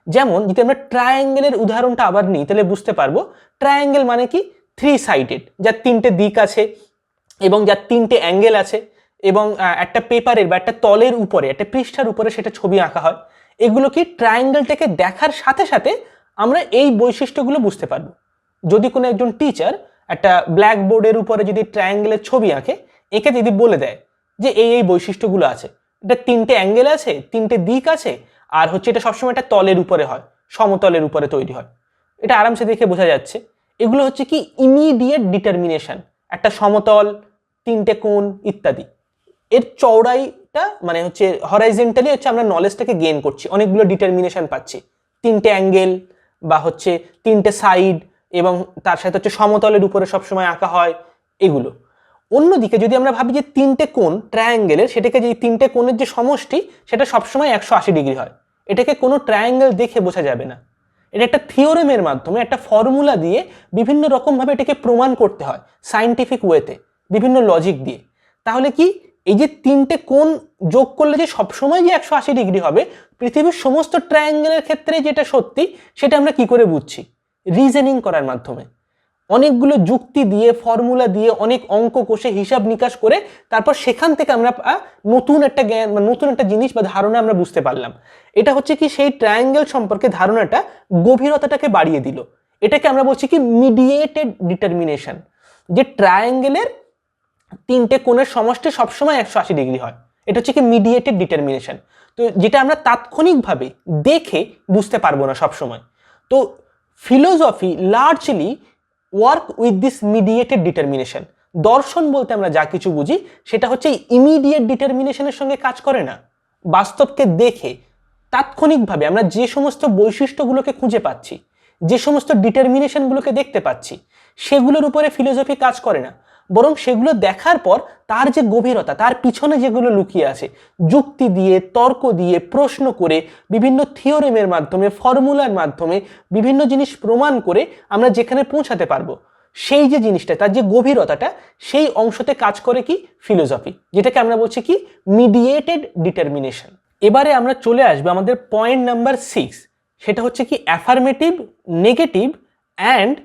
যেমন যদি আমরা ট্রায়াঙ্গেলের উদাহরণটা আবার নিই তাহলে বুঝতে পারবো ট্রায়াঙ্গেল মানে কি 3 সাইডেড, যার 3টে দিক আছে এবং যার 3টে অ্যাঙ্গেল আছে, এবং একটা পেপারের বা একটা তলের উপরে, একটা পৃষ্ঠার উপরে সেটা ছবি আঁকা হয়। এগুলো কি ট্রায়াঙ্গেলটাকে দেখার সাথে সাথে আমরা এই বৈশিষ্ট্যগুলো বুঝতে পারবো। যদি কোনো একজন টিচার একটা ব্ল্যাকবোর্ডের উপরে যদি ট্রায়াঙ্গেলের ছবি আঁকে, এঁকে যদি বলে দেয় যে এই বৈশিষ্ট্যগুলো আছে, এটা 3টে অ্যাঙ্গেল আছে, 3টে দিক আছে, আর হচ্ছে এটা সবসময় একটা তলের উপরে হয়, সমতলের উপরে তৈরি হয়, এটা আরামসে দেখে বোঝা যাচ্ছে। এগুলো হচ্ছে কি ইমিডিয়েট ডিটারমিনেশন, একটা সমতল, 3টে কোণ ইত্যাদি। এর চওড়াইটা মানে হচ্ছে হরাইজেন্টালি হচ্ছে আমরা নলেজটাকে গেইন করছি, অনেকগুলো ডিটারমিনেশন পাচ্ছি, 3টে অ্যাঙ্গেল বা হচ্ছে 3টে সাইড, এবং তার সাথে হচ্ছে সমতলের উপরে সবসময় আঁকা হয় এগুলো। অন্যদিকে যদি আমরা ভাবি যে 3টে কোণ ট্রায়াঙ্গেলের, সেটাকে যে 3টে কোণের যে সমষ্টি সেটা সবসময় 180 ডিগ্রি হয়, এটাকে কোনো ট্রায়াঙ্গেল দেখে বোঝা যাবে না। এটা একটা থিওরেমের মাধ্যমে, একটা ফর্মুলা দিয়ে বিভিন্ন রকমভাবে এটাকে প্রমাণ করতে হয় সায়েন্টিফিক ওয়েতে, বিভিন্ন লজিক দিয়ে। তাহলে কি এই যে 3টে কোণ যোগ করলে যে সবসময় যে 180 ডিগ্রি হবে, পৃথিবীর সমস্ত ট্রায়াঙ্গেলের ক্ষেত্রে যেটা সত্যি, সেটা আমরা কি করে বুঝছি? রিজনিং করার মাধ্যমে, অনেকগুলো যুক্তি দিয়ে, ফর্মুলা দিয়ে, অনেক অঙ্ক কষে, হিসাব নিকাশ করে, তারপর সেখান থেকে আমরা নতুন একটা জ্ঞান বা নতুন একটা জিনিস বা ধারণা আমরা বুঝতে পারলাম। এটা হচ্ছে কি সেই ট্রায়াঙ্গেল সম্পর্কে ধারণাটা গভীরতাটাকে বাড়িয়ে দিল। এটাকে আমরা বলছি কি মিডিয়েটেড ডিটারমিনেশন, যে ট্রায়াঙ্গেলের 3টে কোণের সমষ্টি সবসময় 180 ডিগ্রি হয়, এটা হচ্ছে কি মিডিয়েটেড ডিটারমিনেশন। তো যেটা আমরা তাৎক্ষণিকভাবে দেখে বুঝতে পারবো না সবসময়। তো philosophy largely work with this mediated determination. দর্শন বলতে আমরা যা কিছু বুঝি সেটা হচ্ছে ইমিডিয়েট ডিটারমিনেশনের সঙ্গে কাজ করে না। বাস্তবকে দেখে তাৎক্ষণিকভাবে আমরা যে সমস্ত বৈশিষ্ট্যগুলোকে খুঁজে পাচ্ছি, যে সমস্ত ডিটারমিনেশনগুলোকে দেখতে পাচ্ছি, সেগুলোর উপরে ফিলোসফি কাজ করে না, বরং সেগুলো দেখার পর তার যে গভীরতা, তার পিছনে যেগুলো লুকিয়ে আছে, যুক্তি দিয়ে, তর্ক দিয়ে, প্রশ্ন করে, বিভিন্ন থিওরেমের মাধ্যমে, ফর্মুলার মাধ্যমে বিভিন্ন জিনিস প্রমাণ করে আমরা যেখানে পৌঁছাতে পারবো, সেই যে জিনিসটা, তার যে গভীরতাটা, সেই অংশতে কাজ করে কি ফিলোসফি, যেটাকে আমরা বলছি কি মিডিয়েটেড ডিটারমিনেশন। এবারে আমরা চলে আসবো আমাদের পয়েন্ট নাম্বার 6, সেটা হচ্ছে কি affirmative, negative and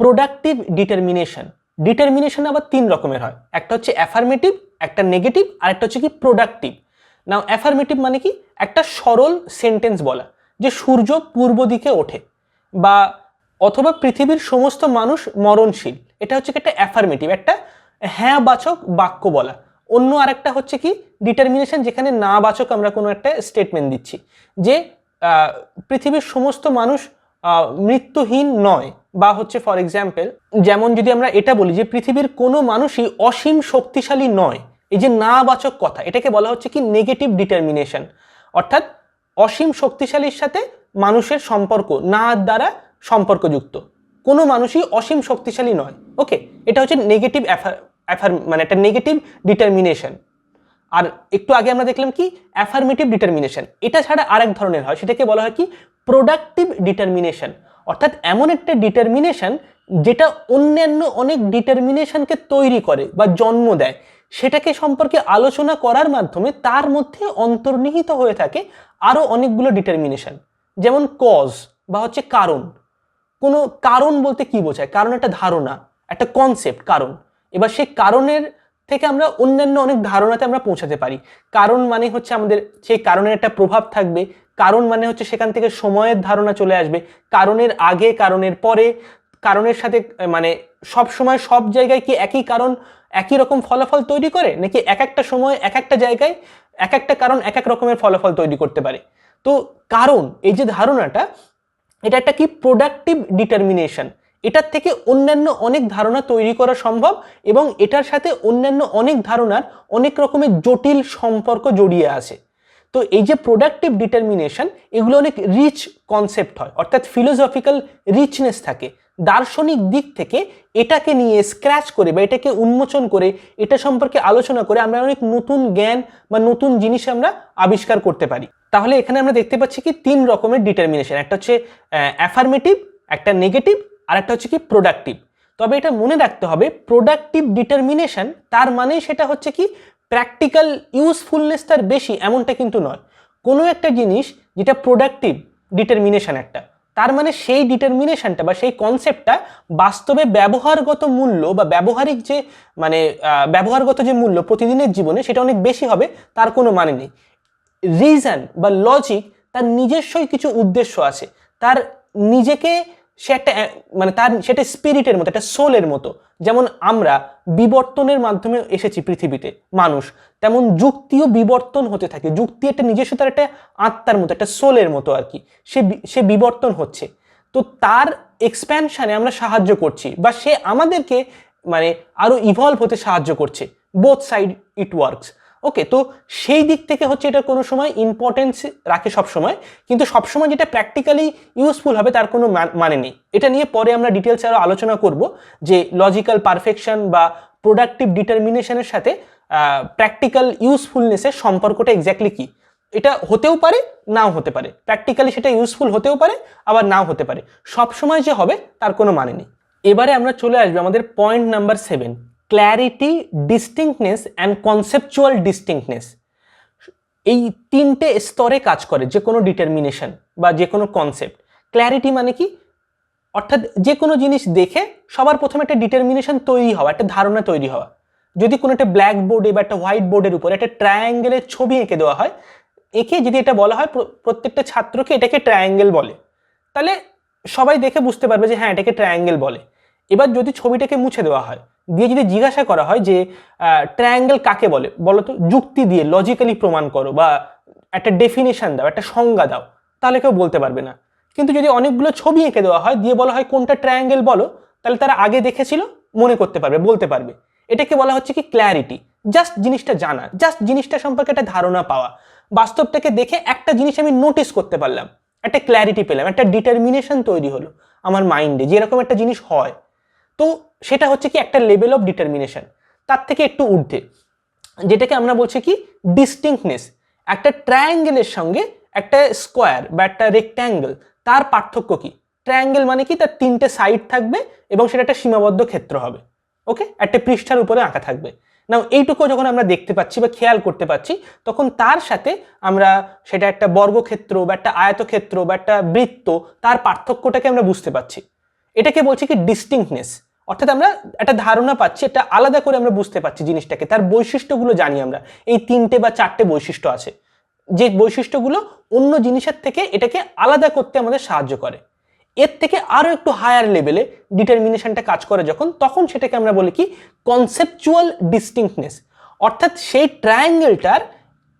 productive determination. Determination আবার 3 রকমের হয়, একটা হচ্ছে অ্যাফার্মেটিভ, একটা নেগেটিভ, আর একটা হচ্ছে কি প্রোডাক্টিভ। নাও অ্যাফার্মেটিভ মানে কি একটা সরল সেন্টেন্স বলা, যে সূর্য পূর্ব দিকে ওঠে, বা অথবা পৃথিবীর সমস্ত মানুষ মরণশীল, এটা হচ্ছে একটা অ্যাফার্মেটিভ, একটা হ্যাঁ বাচক বাক্য বলা। অন্য আরেকটা হচ্ছে কি ডিটারমিনেশন, যেখানে না বাচক আমরা কোনো একটা স্টেটমেন্ট দিচ্ছি, যে পৃথিবীর সমস্ত মানুষ মৃত্যুহীন নয়, বা হচ্ছে ফর এক্সাম্পল যেমন যদি আমরা এটা বলি যে পৃথিবীর কোনো মানুষই অসীম শক্তিশালী নয়, এই যে না বাচক কথা, এটাকে বলা হচ্ছে কি নেগেটিভ ডিটারমিনেশন। অর্থাৎ অসীম শক্তিশালীর সাথে মানুষের সম্পর্ক না দ্বারা সম্পর্কযুক্ত, কোনো মানুষই অসীম শক্তিশালী নয়। ওকে, এটা হচ্ছে নেগেটিভ মানে একটা নেগেটিভ ডিটারমিনেশন। আর একটু আগে আমরা দেখলাম কি অ্যাফার্মেটিভ ডিটারমিনেশন, এটা ছাড়া আরেক ধরনের হয়, সেটাকে বলা হয় কি প্রোডাক্টিভ ডিটারমিনেশন। অর্থাৎ এমন একটা ডিটারমিনেশন যেটা অন্যান্য অনেক ডিটারমিনেশনকে তৈরি করে বা জন্ম দেয়, সেটাকে সম্পর্কে আলোচনা করার মাধ্যমে তার মধ্যে অন্তর্নিহিত হয়ে থাকে আরও অনেকগুলো ডিটারমিনেশন। যেমন কজ বা হচ্ছে কারণ। কোনো কারণ বলতে কি বোঝায়? কারণ একটা ধারণা, একটা কনসেপ্ট কারণ। এবার সেই কারণের থেকে আমরা অন্যান্য অনেক ধারণাতে আমরা পৌঁছাতে পারি। কারণ মানে হচ্ছে আমাদের সেই কারণের একটা প্রভাব থাকবে, কারণ মানে হচ্ছে সেখান থেকে সময়ের ধারণা চলে আসবে, কারণের আগে, কারণের পরে, কারণের সাথে মানে সব সময় সব জায়গায় কি একই কারণ একই রকম ফলাফল তৈরি করে, নাকি এক একটা সময় এক একটা জায়গায় এক একটা কারণ এক এক রকমের ফলাফল তৈরি করতে পারে। তো কারণ এই যে ধারণাটা, এটা একটা কি প্রোডাক্টিভ ডিটারমিনেশন। এটার থেকে অন্যান্য অনেক ধারণা তৈরি করা সম্ভব, এবং এটার সাথে অন্যান্য অনেক ধারণার অনেক রকমের জটিল সম্পর্ক জড়িয়ে আছে। তো এই যে প্রোডাক্টিভ ডিটারমিনেশন, এগুলো অনেক রিচ কনসেপ্ট হয়, অর্থাৎ ফিলোসফিক্যাল রিচনেস থাকে। দার্শনিক দিক থেকে এটাকে নিয়ে স্ক্র্যাচ করে বা এটাকে উন্মোচন করে, এটা সম্পর্কে আলোচনা করে আমরা অনেক নতুন জ্ঞান বা নতুন জিনিস আমরা আবিষ্কার করতে পারি। তাহলে এখানে আমরা দেখতে পাচ্ছি কি 3 রকমের ডিটারমিনেশন, একটা হচ্ছে অ্যাফার্মেটিভ, একটা নেগেটিভ আর একটা হচ্ছে কি প্রোডাক্টিভ। তবে এটা মনে রাখতে হবে প্রোডাক্টিভ ডিটারমিনেশন তার মানে সেটা হচ্ছে কি প্র্যাকটিক্যাল ইউজফুলনেস তার বেশি এমনটা কিন্তু নয়। কোনো একটা জিনিস যেটা প্রোডাক্টিভ ডিটারমিনেশন একটা, তার মানে সেই ডিটারমিনেশনটা বা সেই কনসেপ্টটা বাস্তবে ব্যবহারগত মূল্য বা ব্যবহারিক যে মানে ব্যবহারগত যে মূল্য প্রতিদিনের জীবনে সেটা অনেক বেশি হবে তার কোনো মানে নেই। রিজন বা লজিক তার নিজস্বই কিছু উদ্দেশ্য আছে, তার নিজেকে সে একটা মানে তার সেটা স্পিরিটের মতো, একটা সোলের মতো। যেমন আমরা বিবর্তনের মাধ্যমে এসেছি পৃথিবীতে মানুষ, তেমন যুক্তিও বিবর্তন হতে থাকে। যুক্তি একটা নিজস্ব তার একটা আত্মার মতো, একটা সোলের মতো আর কি, সে বিবর্তন হচ্ছে। তো তার এক্সপ্যানশনে আমরা সাহায্য করছি বা সে আমাদেরকে মানে আরো ইভলভ হতে সাহায্য করছে। Both side it works. Okay, তো সেই দিক থেকে হচ্ছে এটা কোনো সময় ইম্পর্টেন্স রাখে সবসময়, কিন্তু সবসময় যেটা প্র্যাকটিক্যালি ইউজফুল হবে তার কোনো মানে নেই। এটা নিয়ে পরে আমরা ডিটেলসে আরও আলোচনা করব যে লজিক্যাল পারফেকশন বা প্রোডাক্টিভ ডিটারমিনেশনের সাথে প্র্যাকটিক্যাল ইউজফুলনেসের সম্পর্কটা এক্স্যাক্টলি কী। এটা হতেও পারে নাও হতে পারে, প্র্যাকটিক্যালি সেটা ইউজফুল হতেও পারে আবার নাও হতে পারে, সবসময় যে হবে তার কোনো মানে নেই। এবারে আমরা চলে আসবো আমাদের point number 7, clarity, distinctness and conceptual distinctness. এই তিনটে স্তরে কাজ করে যে কোনো ডিটারমিনেশন বা যে কোনো কনসেপ্ট। ক্ল্যারিটি মানে কি, অর্থাৎ যে কোনো জিনিস দেখে সবার প্রথমে একটা ডিটারমিনেশন তৈরি হওয়া, একটা ধারণা তৈরি হওয়া। যদি কোনো একটা ব্ল্যাক বোর্ডে বা একটা হোয়াইট বোর্ডের উপরে একটা ট্রায়াঙ্গেলের ছবি এঁকে দেওয়া হয়, এঁকে যদি এটা বলা হয় প্রত্যেকটা ছাত্রকে এটাকে ট্রায়াঙ্গেল বলে, তাহলে সবাই দেখে বুঝতে পারবে যে হ্যাঁ এটাকে ট্রায়াঙ্গেল বলে। এবার যদি ছবিটাকে মুছে দেওয়া হয়, দিয়ে যদি জিজ্ঞাসা করা হয় যে ট্রায়াঙ্গেল কাকে বলে বলো তো, যুক্তি দিয়ে লজিক্যালি প্রমাণ করো বা একটা ডেফিনেশন দাও, একটা সংজ্ঞা দাও, তাহলে কেউ বলতে পারবে না। কিন্তু যদি অনেকগুলো ছবি এঁকে দেওয়া হয়, দিয়ে বলা হয় কোনটা ট্রায়াঙ্গেল বলো, তাহলে তারা আগে দেখেছিল, মনে করতে পারবে, বলতে পারবে। এটাকে বলা হচ্ছে কি ক্ল্যারিটি। জাস্ট জিনিসটা জানা, জাস্ট জিনিসটা সম্পর্কে একটা ধারণা পাওয়া, বাস্তবটাকে দেখে একটা জিনিস আমি নোটিস করতে পারলাম, একটা ক্ল্যারিটি পেলাম, একটা ডিটারমিনেশন তৈরি হলো আমার মাইন্ডে যে এরকম একটা জিনিস হয়। তো সেটা হচ্ছে কি একটা লেভেল অফ ডিটারমিনেশন। তার থেকে একটু ঊর্ধ্বে যেটাকে আমরা বলছি কি ডিস্টিংক্টনেস। একটা ট্রায়াঙ্গেলের সঙ্গে একটা স্কোয়ার বা একটা রেক্ট্যাঙ্গেল, তার পার্থক্য কি? ট্রায়াঙ্গেল মানে কি, তার তিনটে সাইড থাকবে এবং সেটা একটা সীমাবদ্ধ ক্ষেত্র হবে। ওকে, একটা পৃষ্ঠার উপরে আঁকা থাকবে। নাও এইটুকু যখন আমরা দেখতে পাচ্ছি বা খেয়াল করতে পাচ্ছি, তখন তার সাথে আমরা সেটা একটা বর্গক্ষেত্র বা একটা আয়তক্ষেত্র বা একটা বৃত্ত, তার পার্থক্যটাকে আমরা বুঝতে পারছি। এটাকে বলছি কি ডিস্টিংক্টনেস। অর্থাৎ আমরা একটা ধারণা পাচ্ছি, এটা আলাদা করে আমরা বুঝতে পারছি জিনিসটাকে, তার বৈশিষ্ট্যগুলো জানি আমরা। এই 3টে বা 4টে বৈশিষ্ট্য আছে, যে বৈশিষ্ট্যগুলো অন্য জিনিসের থেকে এটাকে আলাদা করতে আমাদের সাহায্য করে। এর থেকে আরো একটু হায়ার লেভেলে ডিটারমিনেশনটা কাজ করে যখন, তখন সেটাকে আমরা বলি কি কনসেপচুয়াল ডিস্টিংক্টনেস। অর্থাৎ সেই ট্রায়াঙ্গেলটার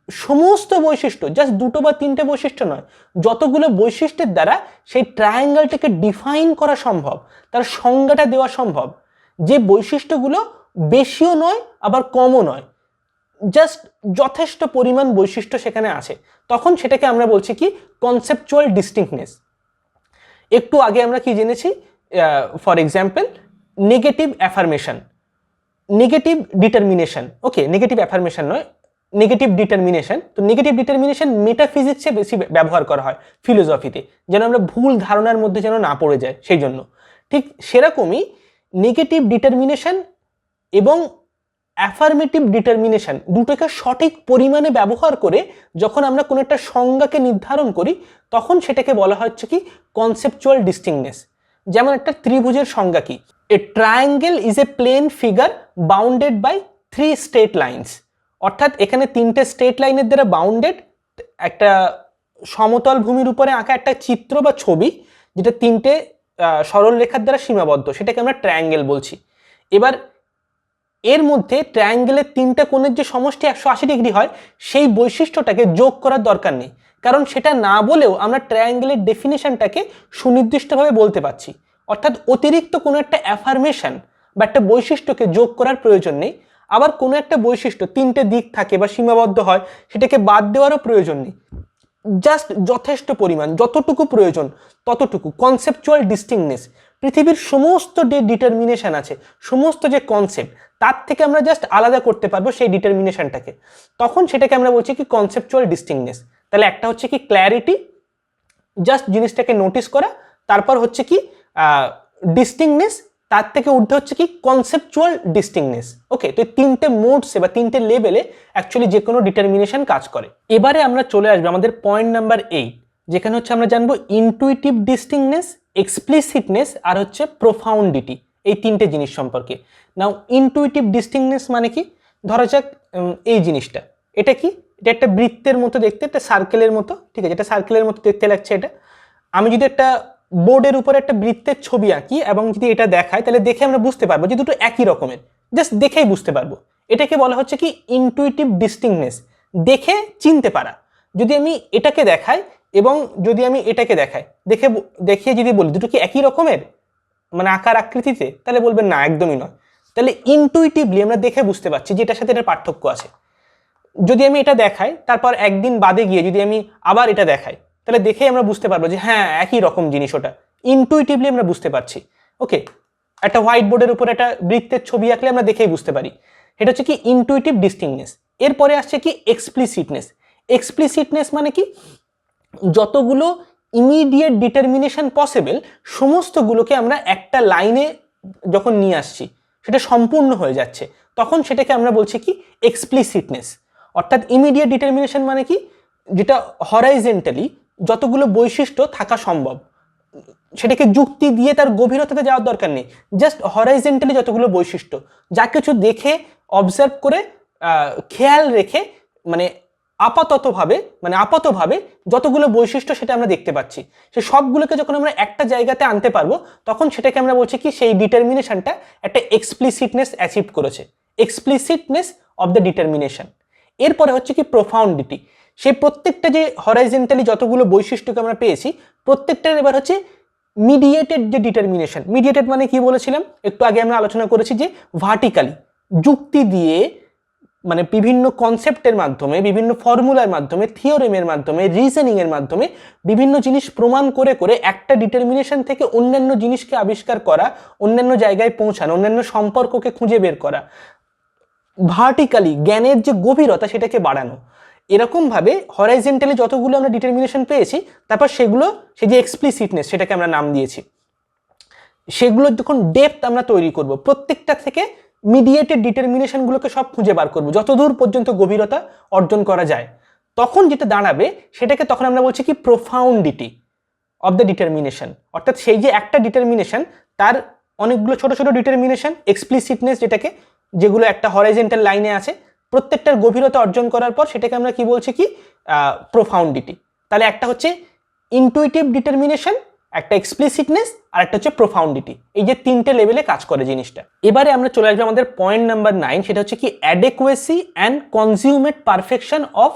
সমস্ত বৈশিষ্ট্য, জাস্ট 2টো বা 3টে বৈশিষ্ট্য নয়, যতগুলো বৈশিষ্ট্যের দ্বারা সেই ট্রায়াঙ্গেলটাকে ডিফাইন করা সম্ভব, তার সংজ্ঞাটা দেওয়া সম্ভব, যে বৈশিষ্ট্যগুলো বেশিও নয় আবার কমও নয়, জাস্ট যথেষ্ট পরিমাণ বৈশিষ্ট্য সেখানে আছে, তখন সেটাকে আমরা বলছি কি কনসেপচুয়াল ডিস্টিংক্টনেস। একটু আগে আমরা কি জেনেছি, for example negative affirmation, negative determination. Okay, negative affirmation নয়, নেগেটিভ ডিটারমিনেশন। তো নেগেটিভ ডিটারমিনেশন মেটাফিজিক্সে বেশি ব্যবহার করা হয়, ফিলোসফিতে, যেন আমরা ভুল ধারণার মধ্যে যেন না পড়ে যায় সেই জন্য। ঠিক সেরকমই নেগেটিভ ডিটারমিনেশন এবং অ্যাফার্মেটিভ ডিটারমিনেশন দুটোকে সঠিক পরিমাণে ব্যবহার করে যখন আমরা কোনো একটা সংজ্ঞাকে নির্ধারণ করি, তখন সেটাকে বলা হচ্ছে কি কনসেপচুয়াল ডিস্টিংক্টনেস। যেমন একটা ত্রিভুজের সংজ্ঞা কি, a triangle is a plane figure bounded by 3 straight lines. অর্থাৎ এখানে 3টে স্ট্রেট লাইনের দ্বারা বাউন্ডেড, একটা সমতল ভূমির উপরে আঁকা একটা চিত্র বা ছবি, যেটা 3টে সরল রেখার দ্বারা সীমাবদ্ধ, সেটাকে আমরা ট্রায়াঙ্গেল বলছি। এবার এর মধ্যে ট্রায়াঙ্গেলের 3টে কোণের যে সমষ্টি 180 ডিগ্রি হয়, সেই বৈশিষ্ট্যটাকে যোগ করার দরকার নেই, কারণ সেটা না বলেও আমরা ট্রায়াঙ্গেলের ডেফিনেশনটাকে সুনির্দিষ্টভাবে বলতে পারছি। অর্থাৎ অতিরিক্ত কোনো একটা অ্যাফার্মেশন বা একটা বৈশিষ্ট্যকে যোগ করার প্রয়োজন নেই। আবার কোনো একটা বৈশিষ্ট্য 3টে দিক থাকে বা সীমাবদ্ধ হয়, সেটাকে বাদ দেওয়ারও প্রয়োজন নেই। জাস্ট যথেষ্ট পরিমাণ, যতটুকু প্রয়োজন ততটুকু। কনসেপচুয়াল ডিস্টিংক্টনেস, পৃথিবীর সমস্ত যে ডিটারমিনেশন আছে, সমস্ত যে কনসেপ্ট, তার থেকে আমরা জাস্ট আলাদা করতে পারবো সেই ডিটারমিনেশনটাকে, তখন সেটাকে আমরা বলছি কি কনসেপচুয়াল ডিস্টিংক্টনেস। তাহলে একটা হচ্ছে কি ক্ল্যারিটি, জাস্ট জিনিসটাকে নোটিস করা, তারপর হচ্ছে কি ডিস্টিংনেস, তার থেকে ঊর্ধ্বে হচ্ছে কি কনসেপচুয়াল ডিস্টিংনেস। ওকে, তো এই তিনটে মোডসে বা তিনটে লেভেলে অ্যাকচুয়ালি যে কোনো ডিটারমিনেশন কাজ করে। এবারে আমরা চলে আসবো আমাদের পয়েন্ট নাম্বার 8, যেখানে হচ্ছে আমরা জানবো ইনটুইটিভ ডিস্টিংনেস, এক্সপ্লিসিটনেস আর হচ্ছে প্রোফাউন্ডিটি, এই তিনটে জিনিস সম্পর্কে। নাও ইনটুইটিভ ডিস্টিংনেস মানে কি? ধরা যাক এই জিনিসটা, এটা কি? এটা একটা বৃত্তের মতো দেখতে, একটা সার্কেলের মতো, ঠিক আছে, এটা সার্কেলের মতো দেখতে লাগছে। এটা আমি যদি একটা বোর্ডের উপরে একটা বৃত্তের ছবি আঁকি এবং যদি এটা দেখাই, তাহলে দেখে আমরা বুঝতে পারবো যে দুটো একই রকমের, জাস্ট দেখেই বুঝতে পারবো। এটাকে বলা হচ্ছে কি ইনটুইটিভ ডিস্টিংনেস, দেখে চিনতে পারা। যদি আমি এটাকে দেখাই এবং যদি আমি এটাকে দেখাই, দেখিয়ে যদি বলি দুটো কি একই রকমের মানে আকার আকৃতিতে, তাহলে বলবেন না, একদমই নয়। তাহলে ইনটুইটিভলি আমরা দেখে বুঝতে পারছি যে এটার সাথে এটার পার্থক্য আছে। যদি আমি এটা দেখাই, তারপর একদিন বাদে গিয়ে যদি আমি আবার এটা দেখাই, তাহলে দেখেই আমরা বুঝতে পারবো যে হ্যাঁ একই রকম জিনিস, ওটা ইনটুইটিভলি আমরা বুঝতে পারছি। ওকে, একটা হোয়াইট বোর্ডের উপর একটা বৃত্তের ছবি আঁকলে আমরা দেখেই বুঝতে পারি। এটা হচ্ছে কি ইনটুইটিভ ডিস্টিংনেস। এরপরে আসছে কি এক্সপ্লিসিটনেস। এক্সপ্লিসিটনেস মানে কি? যতগুলো ইমিডিয়েট ডিটারমিনেশন পসিবল সমস্তগুলোকে আমরা একটা লাইনে যখন নিয়ে আসছি, সেটা সম্পূর্ণ হয়ে যাচ্ছে, তখন সেটাকে আমরা বলছি কি এক্সপ্লিসিটনেস। অর্থাৎ ইমিডিয়েট ডিটারমিনেশন মানে কি? যেটা হরাইজেন্টালি যতগুলো বৈশিষ্ট্য থাকা সম্ভব, সেটাকে যুক্তি দিয়ে তার গভীরতাতে যাওয়ার দরকার নেই, জাস্ট হরাইজেন্টালি যতগুলো বৈশিষ্ট্য, যা কিছু দেখে অবজার্ভ করে খেয়াল রেখে মানে আপাতভাবে যতগুলো বৈশিষ্ট্য সেটা আমরা দেখতে পাচ্ছি, সে সবগুলোকে যখন আমরা একটা জায়গাতে আনতে পারবো, তখন সেটাকে আমরা বলছি কি সেই ডিটারমিনেশনটা একটা এক্সপ্লিসিটনেস অ্যাচিভ করেছে, এক্সপ্লিসিটনেস অফ দ্য ডিটারমিনেশন। এরপরে হচ্ছে কি প্রোফাউন্ডিটি। সেই প্রত্যেকটা যে হরাইজেন্টালি যতগুলো বৈশিষ্ট্যকে আমরা পেয়েছি, প্রত্যেকটার এবার হচ্ছে মিডিয়েটেড যে ডিটারমিনেশন। মিডিয়েটেড মানে কি বলেছিলাম একটু আগে আমরা আলোচনা করেছি, যে ভার্টিক্যালি যুক্তি দিয়ে মানে বিভিন্ন কনসেপ্টের মাধ্যমে, বিভিন্ন ফর্মুলার মাধ্যমে, থিওরেমের মাধ্যমে, রিজনিংয়ের মাধ্যমে বিভিন্ন জিনিস প্রমাণ করে করে একটা ডিটারমিনেশন থেকে অন্যান্য জিনিসকে আবিষ্কার করা, অন্যান্য জায়গায় পৌঁছানো, অন্যান্য সম্পর্ককে খুঁজে বের করা, ভার্টিক্যালি জ্ঞানের যে গভীরতা সেটাকে বাড়ানো। এরকমভাবে হরাইজেন্টালি যতগুলো আমরা ডিটারমিনেশন পেয়েছি, তারপর সেগুলো সেই যে এক্সপ্লিসিটনেস সেটাকে আমরা নাম দিয়েছি, সেগুলোর যখন ডেপথ আমরা তৈরি করব, প্রত্যেকটা থেকে মিডিয়েটেড ডিটারমিনেশনগুলোকে সব খুঁজে বার করব যতদূর পর্যন্ত গভীরতা অর্জন করা যায়, তখন যেটা দাঁড়াবে সেটাকে তখন আমরা বলছি কি প্রোফাউন্ডিটি অফ দ্য ডিটারমিনেশন। অর্থাৎ সেই যে একটা ডিটারমিনেশন, তার অনেকগুলো ছোট ছোট ডিটারমিনেশন, এক্সপ্লিসিটনেস যেগুলো একটা হরাইজেন্টাল লাইনে আছে, প্রত্যেকটার গভীরতা অর্জন করার পর সেটাকে আমরা কি বলছি কি প্রোফাউন্ডিটি। তাহলে একটা হচ্ছে ইনটুইটিভ ডিটারমিনেশন, একটা এক্সপ্লিসিটনেস আর একটা হচ্ছে প্রোফাউন্ডিটি। এই যে তিনটে লেভেলে কাজ করে জিনিসটা। এবারে আমরা চলে আসবো আমাদের পয়েন্ট নাম্বার 9, সেটা হচ্ছে কি অ্যাডেকুয়েসি অ্যান্ড কনজিউমেট পারফেকশন অফ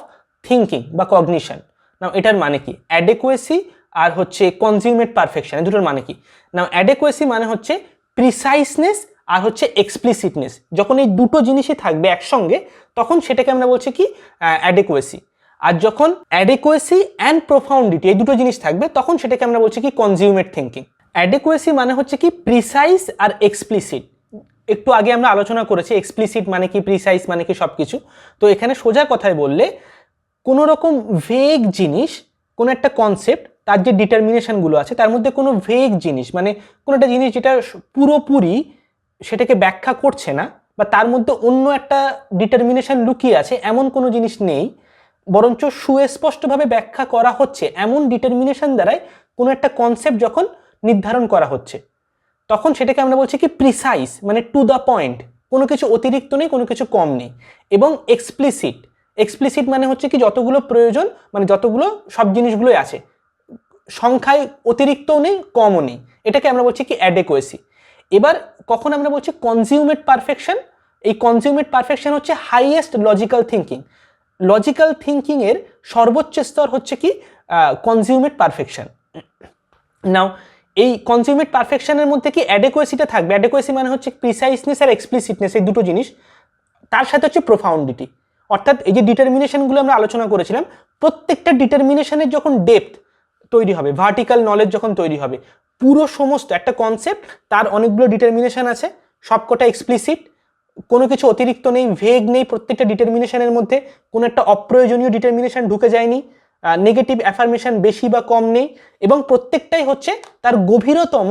থিঙ্কিং বা কগনিশন। নাও এটার মানে কি? অ্যাডেকুয়েসি আর হচ্ছে কনজিউমেট পারফেকশন, এই দুটোর মানে কি? নাও অ্যাডেকুয়েসি মানে হচ্ছে প্রিসাইসনেস আর হচ্ছে এক্সপ্লিসিটনেস। যখন এই দুটো জিনিসই থাকবে একসঙ্গে, তখন সেটাকে আমরা বলছি কি অ্যাডেকুয়েসি। আর যখন অ্যাডেকুয়েসি অ্যান্ড প্রোফাউন্ডিটি এই দুটো জিনিস থাকবে, তখন সেটাকে আমরা বলছি কি কনজিউমেট থিঙ্কিং। অ্যাডেকুয়েসি মানে হচ্ছে কি প্রিসাইস আর এক্সপ্লিসিট। একটু আগে আমরা আলোচনা করেছি এক্সপ্লিসিট মানে কি, প্রিসাইস মানে কি, সব কিছু। তো এখানে সোজা কথায় বললে, কোনো রকম ভেগ জিনিস, কোনো একটা কনসেপ্ট, তার যে ডিটারমিনেশনগুলো আছে তার মধ্যে কোনো ভেগ জিনিস মানে কোনো একটা জিনিস যেটা পুরোপুরি সেটাকে ব্যাখ্যা করছে না, বা তার মধ্যে অন্য একটা ডিটারমিনেশন লুকিয়ে আছে, এমন কোনো জিনিস নেই, বরঞ্চ সুস্পষ্টভাবে ব্যাখ্যা করা হচ্ছে এমন ডিটারমিনেশন দ্বারাই কোনো একটা কনসেপ্ট যখন নির্ধারণ করা হচ্ছে, তখন সেটাকে আমরা বলছি কি প্রিসাইস মানে টু দ্য পয়েন্ট, কোনো কিছু অতিরিক্ত নেই, কোনো কিছু কম নেই। এবং এক্সপ্লিসিট, এক্সপ্লিসিট মানে হচ্ছে কি যতগুলো প্রয়োজন মানে যতগুলো সব জিনিসগুলোই আছে, সংখ্যায় অতিরিক্তও নেই কমও নেই, এটাকে আমরা বলছি কি অ্যাডেকুয়েসি। এবার কখন আমরা বলছি কনজিউমেট পারফেকশন, এই কনজিউমেট পারফেকশন হচ্ছে highest logical thinking. Logical thinking এর সর্বোচ্চ স্তর হচ্ছে কি কনজিউমেট পারফেকশন। নাও এই কনজিউমেট পারফেকশনের মধ্যে কি অ্যাডেকুয়েসিটা থাকবে। অ্যাডেকুয়েসি মানে হচ্ছে প্রিসাইসনেস আর এক্সপ্লিসিটনেস, এই দুটো জিনিস, তার সাথে হচ্ছে প্রোফাউন্ডিটি। অর্থাৎ এই যে ডিটারমিনেশনগুলো আমরা আলোচনা করেছিলাম, প্রত্যেকটা ডিটারমিনেশনের যখন ডেপথ তৈরি হবে, ভার্টিক্যাল নলেজ যখন তৈরি হবে, পুরো সমস্ত একটা কনসেপ্ট তার অনেকগুলো ডিটারমিনেশন আছে, সবকটা এক্সপ্লিসিট, কোনো কিছু অতিরিক্ত নেই, ভেগ নেই, প্রত্যেকটা ডিটারমিনেশনের মধ্যে কোনো একটা অপ্রয়োজনীয় ডিটারমিনেশন ঢুকে যায়নি, নেগেটিভ অ্যাফার্মেশন বেশি বা কম নেই, এবং প্রত্যেকটাই হচ্ছে তার গভীরতম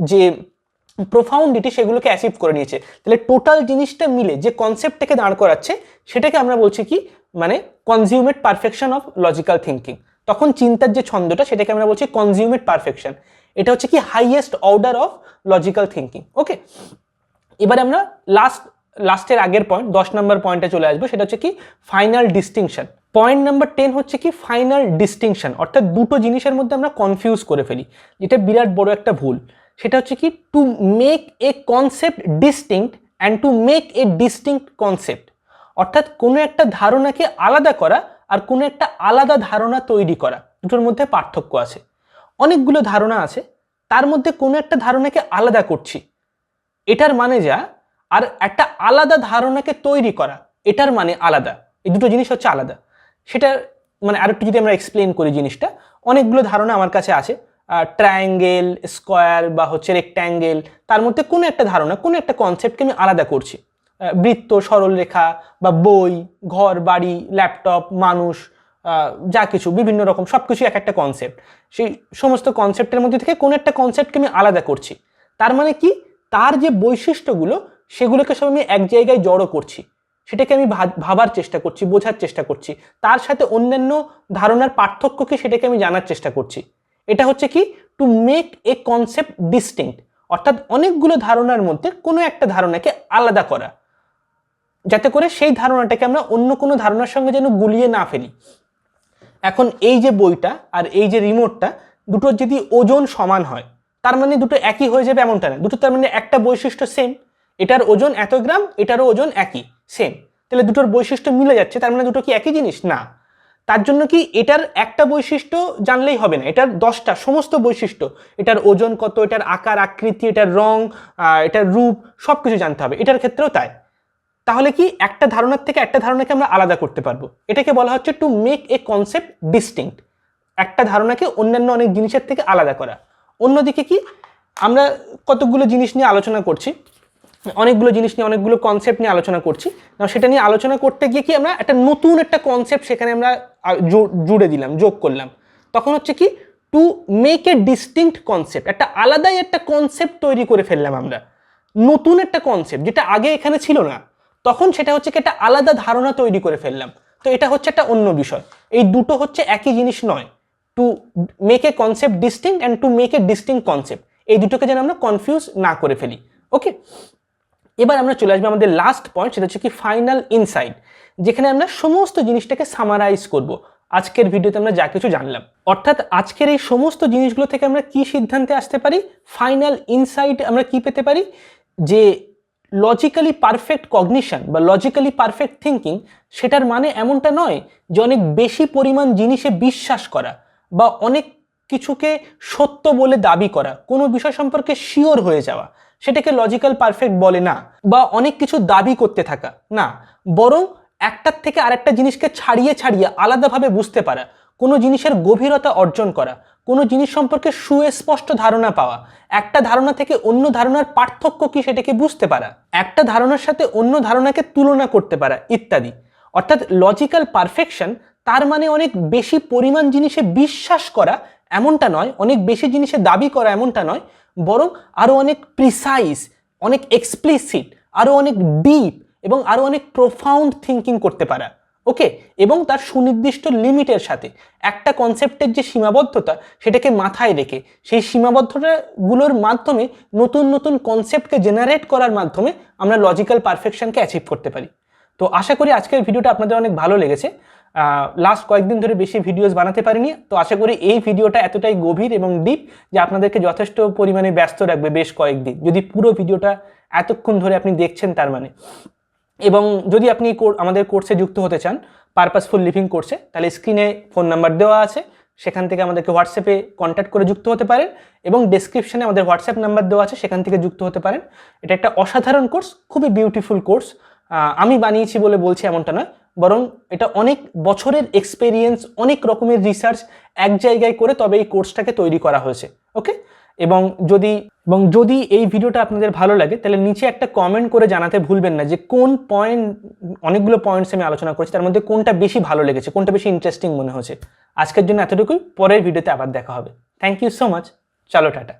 যে প্রোফাউন্ডিটি সেগুলোকে অ্যাচিভ করে নিয়েছে। তাহলে টোটাল জিনিসটা মিলে যে কনসেপ্টটাকে দাঁড় করাচ্ছে সেটাকে আমরা বলছি কি, মানে কনজিউমেট পারফেকশন অফ লজিক্যাল থিঙ্কিং। তখন চিন্তার যে ছন্দটা সেটাকে আমরা বলছি কনজিউমেট পারফেকশন। এটা হচ্ছে কি highest order of logical thinking. Okay, এবারে আমরা লাস্টের আগের পয়েন্ট 10 নম্বর পয়েন্টে চলে আসবো, সেটা হচ্ছে কি ফাইনাল ডিস্টিংশন। পয়েন্ট নাম্বার 10 হচ্ছে কি ফাইনাল ডিস্টিংশন, অর্থাৎ দুটো জিনিসের মধ্যে আমরা কনফিউজ করে ফেলি, যেটা বিরাট বড় একটা ভুল। সেটা হচ্ছে কি to make a concept distinct and to make a distinct concept, অর্থাৎ কোনো একটা ধারণাকে আলাদা করা আর কোনো একটা আলাদা ধারণা তৈরি করা, দুটোর মধ্যে পার্থক্য আছে। অনেকগুলো ধারণা আছে, তার মধ্যে কোনো একটা ধারণাকে আলাদা করছি, এটার মানে যা, আর একটা আলাদা ধারণাকে তৈরি করা, এটার মানে আলাদা। এই দুটো জিনিস হচ্ছে আলাদা। সেটা মানে আরেকটু যদি আমরা এক্সপ্লেন করি জিনিসটা, অনেকগুলো ধারণা আমার কাছে আছে, ট্রায়াঙ্গেল, স্কোয়ার বা হচ্ছে রেক্ট্যাঙ্গেল, তার মধ্যে কোনো একটা ধারণা, কোনো একটা কনসেপ্টকে আমি আলাদা করছি। বৃত্ত, সরলরেখা বা বই, ঘর, বাড়ি, ল্যাপটপ, মানুষ, যা কিছু বিভিন্ন রকম সব কিছু এক একটা কনসেপ্ট। সেই সমস্ত কনসেপ্টের মধ্যে থেকে কোনো একটা কনসেপ্টকে আমি আলাদা করছি, তার মানে কি তার যে বৈশিষ্ট্যগুলো সেগুলোকে সব আমি এক জায়গায় জড়ো করছি, সেটাকে আমি ভাবার চেষ্টা করছি, বোঝার চেষ্টা করছি, তার সাথে অন্যান্য ধারণার পার্থক্যকে সেটাকে আমি জানার চেষ্টা করছি। এটা হচ্ছে কি to make a concept distinct, অর্থাৎ অনেকগুলো ধারণার মধ্যে কোনো একটা ধারণাকে আলাদা করা, যাতে করে সেই ধারণাটাকে আমরা অন্য কোনো ধারণার সঙ্গে যেন গুলিয়ে না ফেলি। এখন এই যে বইটা আর এই যে রিমোটটা, দুটোর যদি ওজন সমান হয় তার মানে দুটো একই হয়ে যাবে এমনটা না, দুটো তার মানে একটা বৈশিষ্ট্য সেম, এটার ওজন এত গ্রাম, এটারও ওজন একই সেম, তাহলে দুটোর বৈশিষ্ট্য মিলে যাচ্ছে, তার মানে দুটো কি একই জিনিস না। তার জন্য কি এটার একটা বৈশিষ্ট্য জানলেই হবে না, এটার 10টা সমস্ত বৈশিষ্ট্য, এটার ওজন কত, এটার আকার আকৃতি, এটার রং, এটার রূপ, সব কিছু জানতে হবে। এটার ক্ষেত্রেও তাই। তাহলে কি একটা ধারণার থেকে একটা ধারণাকে আমরা আলাদা করতে পারবো, এটাকে বলা হচ্ছে to make a concept distinct, একটা ধারণাকে অন্যান্য অনেক জিনিসের থেকে আলাদা করা। অন্যদিকে কি আমরা কতগুলো জিনিস নিয়ে আলোচনা করছি, অনেকগুলো জিনিস নিয়ে অনেকগুলো কনসেপ্ট নিয়ে আলোচনা করছি, সেটা নিয়ে আলোচনা করতে গিয়ে কি আমরা একটা নতুন একটা কনসেপ্ট সেখানে আমরা জুড়ে দিলাম, যোগ করলাম, তখন হচ্ছে কি to make a distinct concept, একটা আলাদাই একটা কনসেপ্ট তৈরি করে ফেললাম আমরা, নতুন একটা কনসেপ্ট যেটা আগে এখানে ছিল না, তখন সেটা হচ্ছে কি একটা আলাদা ধারণা তৈরি করে ফেললাম। তো এটা হচ্ছে একটা অন্য বিষয়, এই দুটো হচ্ছে একই জিনিস নয়। To make a concept distinct and to make a distinct concept, এই দুটোকে যেন আমরা কনফিউজ না করে ফেলি। ওকে, এবার আমরা চলে আসবো আমাদের লাস্ট পয়েন্ট, সেটা হচ্ছে কি ফাইনাল ইনসাইট, যেখানে আমরা সমস্ত জিনিসটাকে সামারাইজ করব আজকের ভিডিওতে আমরা যা কিছু জানলাম। অর্থাৎ আজকের এই সমস্ত জিনিসগুলো থেকে আমরা কি সিদ্ধান্তে আসতে পারি, ফাইনাল ইনসাইট আমরা কি পেতে পারি, যে লজিক্যালি পারফেক্ট কগনিশন বা লজিক্যালি পারফেক্ট থিঙ্কিং, সেটার মানে এমনটা নয় যে অনেক বেশি পরিমাণ জিনিসে বিশ্বাস করা বা অনেক কিছুকে সত্য বলে দাবি করা, কোনো বিষয় সম্পর্কে শিওর হয়ে যাওয়া, সেটাকে লজিক্যাল পারফেক্ট বলে না, বা অনেক কিছু দাবি করতে থাকা না, বরং একটার থেকে আরেকটা জিনিসকে ছাড়িয়ে ছাড়িয়ে আলাদাভাবে বুঝতে পারা, কোনো জিনিসের গভীরতা অর্জন করা, কোনো জিনিস সম্পর্কে সুস্পষ্ট ধারণা পাওয়া, একটা ধারণা থেকে অন্য ধারণার পার্থক্য কি সেটাকে বুঝতে পারা, একটা ধারণার সাথে অন্য ধারণাকে তুলনা করতে পারা ইত্যাদি। অর্থাৎ লজিক্যাল পারফেকশন তার মানে অনেক বেশি পরিমাণ জিনিসে বিশ্বাস করা এমনটা নয়, অনেক বেশি জিনিসে দাবি করা এমনটা নয়, বরং আরও অনেক প্রিসাইজ, অনেক এক্সপ্লিসিট, আরও অনেক ডিপ এবং আরও অনেক প্রোফাউন্ড থিঙ্কিং করতে পারা। ওকে, এবং তার সুনির্দিষ্ট লিমিটের সাথে একটা কনসেপ্টের যে সীমাবদ্ধতা সেটাকে মাথায় রেখে সেই সীমাবদ্ধতাগুলোর মাধ্যমে নতুন নতুন কনসেপ্টকে জেনারেট করার মাধ্যমে আমরা লজিক্যাল পারফেকশনকে অ্যাচিভ করতে পারি। তো আশা করি আজকের ভিডিওটা আপনাদের অনেক ভালো লেগেছে। লাস্ট কয়েকদিন ধরে বেশি ভিডিওস বানাতে পারিনি, তো আশা করি এই ভিডিওটা এতটাই গভীর এবং ডিপ যে আপনাদেরকে যথেষ্ট পরিমাণে ব্যস্ত রাখবে বেশ কয়েকদিন, যদি পুরো ভিডিওটা এতক্ষণ ধরে আপনি দেখছেন তার মানে। এবং যদি আপনি আমাদের কোর্সে যুক্ত হতে চান, পারপাসফুল লিভিং কোর্সে, তাহলে স্ক্রিনে ফোন নাম্বার দেওয়া আছে, সেখান থেকে আমাদেরকে হোয়াটসঅ্যাপে কন্ট্যাক্ট করে যুক্ত হতে পারেন, এবং ডেসক্রিপশনে আমাদের হোয়াটসঅ্যাপ নাম্বার দেওয়া আছে, সেখান থেকে যুক্ত হতে পারেন। এটা একটা অসাধারণ কোর্স, খুবই বিউটিফুল কোর্স। আমি বানিয়েছি বলে বলছি এমনটা নয়, বরং এটা অনেক বছরের এক্সপেরিয়েন্স, অনেক রকমের রিসার্চ এক জায়গায় করে তবে এই কোর্সটাকে তৈরি করা হয়েছে। ওকে, এবং যদি এই ভিডিওটা আপনাদের ভালো লাগে তাহলে নিচে একটা কমেন্ট করে জানাতে ভুলবেন না যে কোন পয়েন্ট, অনেকগুলো পয়েন্টস আমি আলোচনা করেছি, তার মধ্যে কোনটা বেশি ভালো লেগেছে, কোনটা বেশি ইন্টারেস্টিং মনে হয়েছে। আজকের জন্য এতটুকুই, পরের ভিডিওতে আবার দেখা হবে। থ্যাংক ইউ সো মাচ, চলো টাটা।